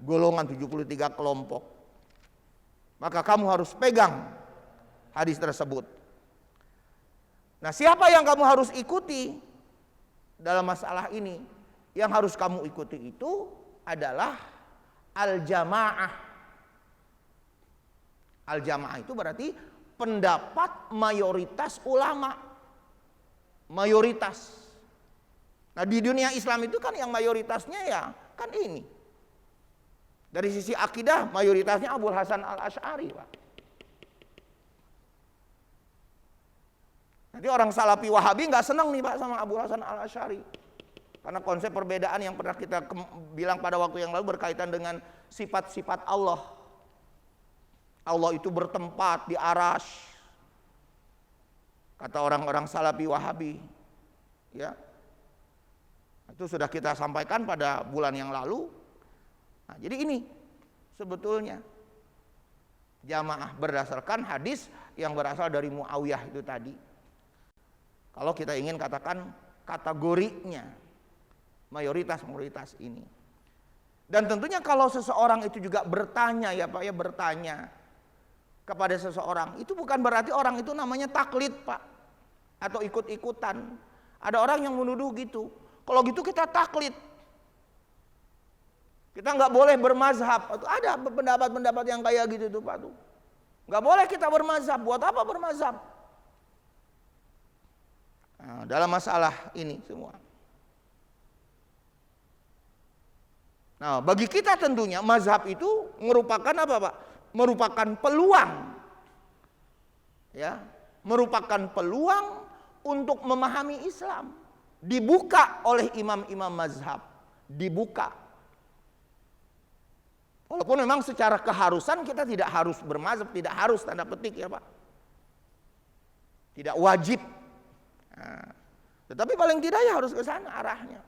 golongan, 73 kelompok. Maka kamu harus pegang hadis tersebut. Nah, siapa yang kamu harus ikuti dalam masalah ini? Yang harus kamu ikuti itu adalah al-jamaah. Al-jamaah itu berarti pendapat mayoritas ulama. Mayoritas. Nah, di dunia Islam itu kan yang mayoritasnya ya kan ini. Dari sisi akidah mayoritasnya Abu Hasan Al-Asy'ari, Pak. Nanti orang Salafi Wahabi nggak senang nih Pak sama Abu Hasan Al-Asy'ari. Karena konsep perbedaan yang pernah kita bilang pada waktu yang lalu berkaitan dengan sifat-sifat Allah. Allah itu bertempat di arasy. Kata orang-orang Salafi Wahabi. Ya. Itu sudah kita sampaikan pada bulan yang lalu. Nah, jadi ini sebetulnya jamaah berdasarkan hadis yang berasal dari Muawiyah itu tadi. Kalau kita ingin katakan kategorinya, mayoritas ini. Dan tentunya kalau seseorang itu juga bertanya ya Pak ya, bertanya kepada seseorang, itu bukan berarti orang itu namanya taklid Pak, atau ikut-ikutan. Ada orang yang menuduh gitu. Kalau gitu kita taklid. Kita nggak boleh bermazhab. Ada pendapat-pendapat yang kayak gitu tuh Pak tuh. Nggak boleh kita bermazhab. Buat apa bermazhab? Nah, dalam masalah ini semua. Nah, bagi kita tentunya mazhab itu merupakan apa Pak? Merupakan peluang. Ya, merupakan peluang untuk memahami Islam. Dibuka oleh imam-imam mazhab. Dibuka. Walaupun memang secara keharusan kita tidak harus bermazhab, tidak harus tanda petik ya Pak. Tidak wajib. Nah, tetapi paling tidak ya harus ke sana arahnya.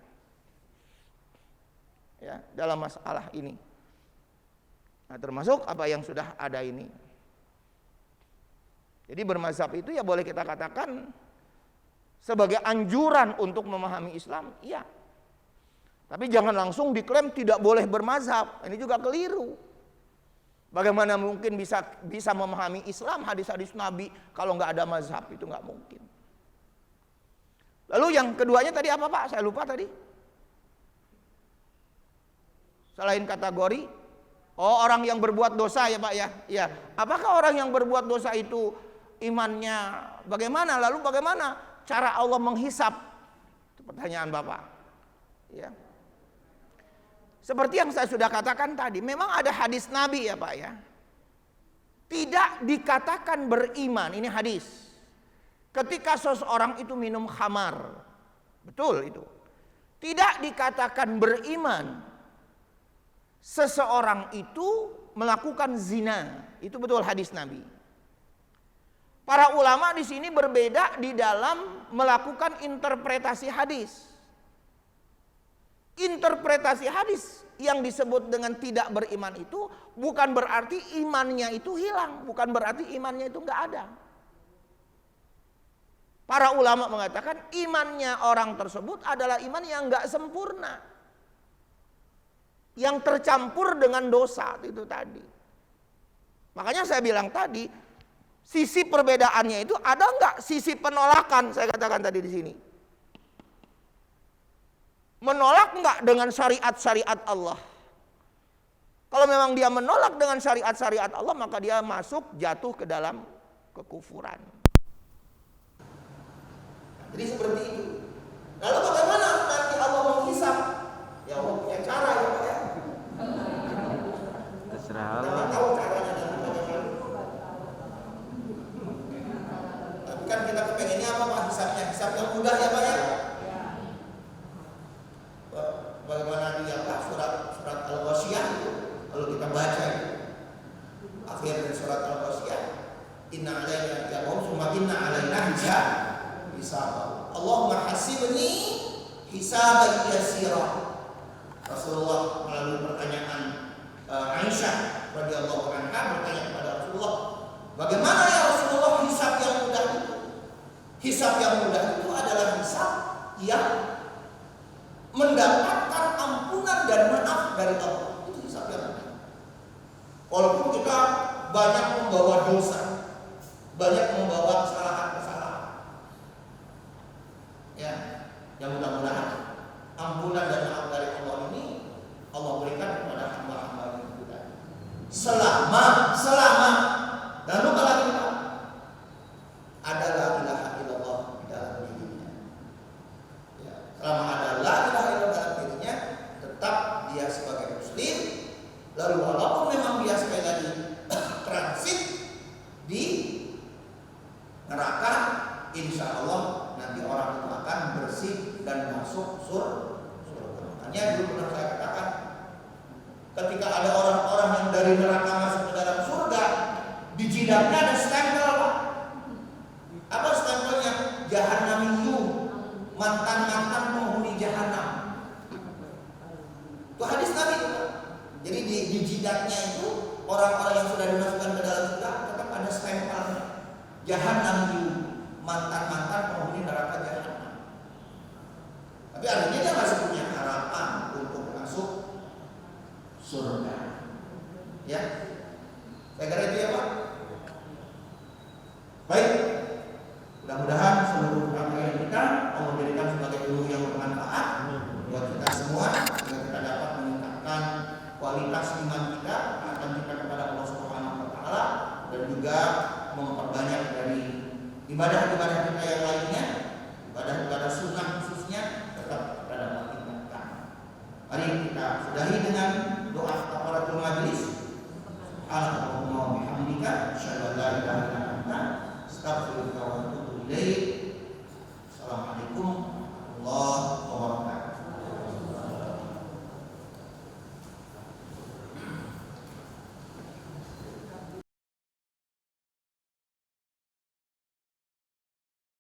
Ya, dalam masalah ini. Nah, termasuk apa yang sudah ada ini. Jadi bermazhab itu ya boleh kita katakan sebagai anjuran untuk memahami Islam, iya. Tapi jangan langsung diklaim tidak boleh bermazhab. Ini juga keliru. Bagaimana mungkin bisa memahami Islam, hadis-hadis Nabi kalau nggak ada mazhab, itu nggak mungkin. Lalu yang keduanya tadi apa Pak? Saya lupa tadi. Selain kategori, orang yang berbuat dosa ya Pak ya. Ya. Apakah orang yang berbuat dosa itu imannya bagaimana? Lalu bagaimana cara Allah menghisap? Itu pertanyaan Bapak. Ya. Seperti yang saya sudah katakan tadi, memang ada hadis Nabi ya Pak ya. Tidak dikatakan beriman, ini hadis. Ketika seseorang itu minum khamar. Betul itu. Tidak dikatakan beriman seseorang itu melakukan zina. Itu betul hadis Nabi. Para ulama di sini berbeda di dalam melakukan interpretasi hadis. Interpretasi hadis yang disebut dengan tidak beriman itu bukan berarti imannya itu hilang, bukan berarti imannya itu enggak ada. Para ulama mengatakan imannya orang tersebut adalah iman yang enggak sempurna, yang tercampur dengan dosa itu tadi. Makanya saya bilang tadi, sisi perbedaannya itu ada enggak sisi penolakan, saya katakan tadi di sini. Menolak enggak dengan syariat-syariat Allah? Kalau memang dia menolak dengan syariat-syariat Allah, maka dia jatuh ke dalam kekufuran. Jadi seperti itu. Lalu bagaimana nanti Allah menghisap? Ya Allah punya cara ya Pak ya. Terserah Kita Allah. nggak tahu caranya dan bagaimana. Tapi kan kita kepengennya apa Pak hisapnya? Hisap yang mudah ya Pak ya. Bagaimana di surat Al-Ghasyiyah itu kalau kita baca akhir dari surat Al-Ghasyiyah, inna alaina yaqum summa inna alaina hisab. Allahumma hasibni hisaban yasira. Rasulullah melalui pertanyaan Aisyah radhiyallahu anha bertanya kepada Rasulullah, bagaimana ya Rasulullah hisab yang mudah itu? Hisab yang mudah itu adalah hisab yang mendapatkan ampunan dan maaf dari Allah. Itu hisab yang mudah. Walaupun kita banyak membawa dosa, banyak membawa kesalahan-kesalahan, ya, yang mudah-mudahan ampunan dan maaf dari Allah ini Allah berikan kepada hamba-hamba yang mudah. Selama dan lupa lagi Pak, ada la ilaha illallah di dalam dirinya. Ya, selama ada la ilaha illallah dalam dirinya, tetap dia sebagai muslim. Lalu walaupun memang dia sekali lagi transit di neraka insya Allah nanti orang itu akan bersih dan masuk surga. Makanya dulu pernah saya katakan, ketika ada orang-orang yang dari neraka masuk ke dalam surga, di jidatnya ada stempel, Pak. Apa stempelnya? Jahannamiyun, mantan-mantan penghuni jahanam. Itu hadis Nabi itu, Pak. Jadi di jidatnya itu orang-orang yang sudah dimasukkan ke dalam surga tetap ada stempelnya. Jahannamiyun, mantan-mantan penghuni neraka jahanam. Tapi artinya dia masih punya harapan untuk masuk surga. Ya, saya kira itu ya Pak. Baik, mudah-mudahan seluruh rangkaian kita Allah jadikan sebagai ilmu yang bermanfaat buat kita semua, sehingga kita dapat meningkatkan kualitas iman kita, akan kita kepada Allah Subhanahu Wa Taala, dan juga memperbanyak dari ibadah-ibadah kita yang lainnya, ibadah-ibadah sunnah khususnya tetap kita dapat tingkatkan. Mari kita sudahi dengan doa kafaratul majlis. Subhanallahumma wa bihamdika, asyhadu an la ilaha illa anta, astaghfiruka wa atubu ilaik.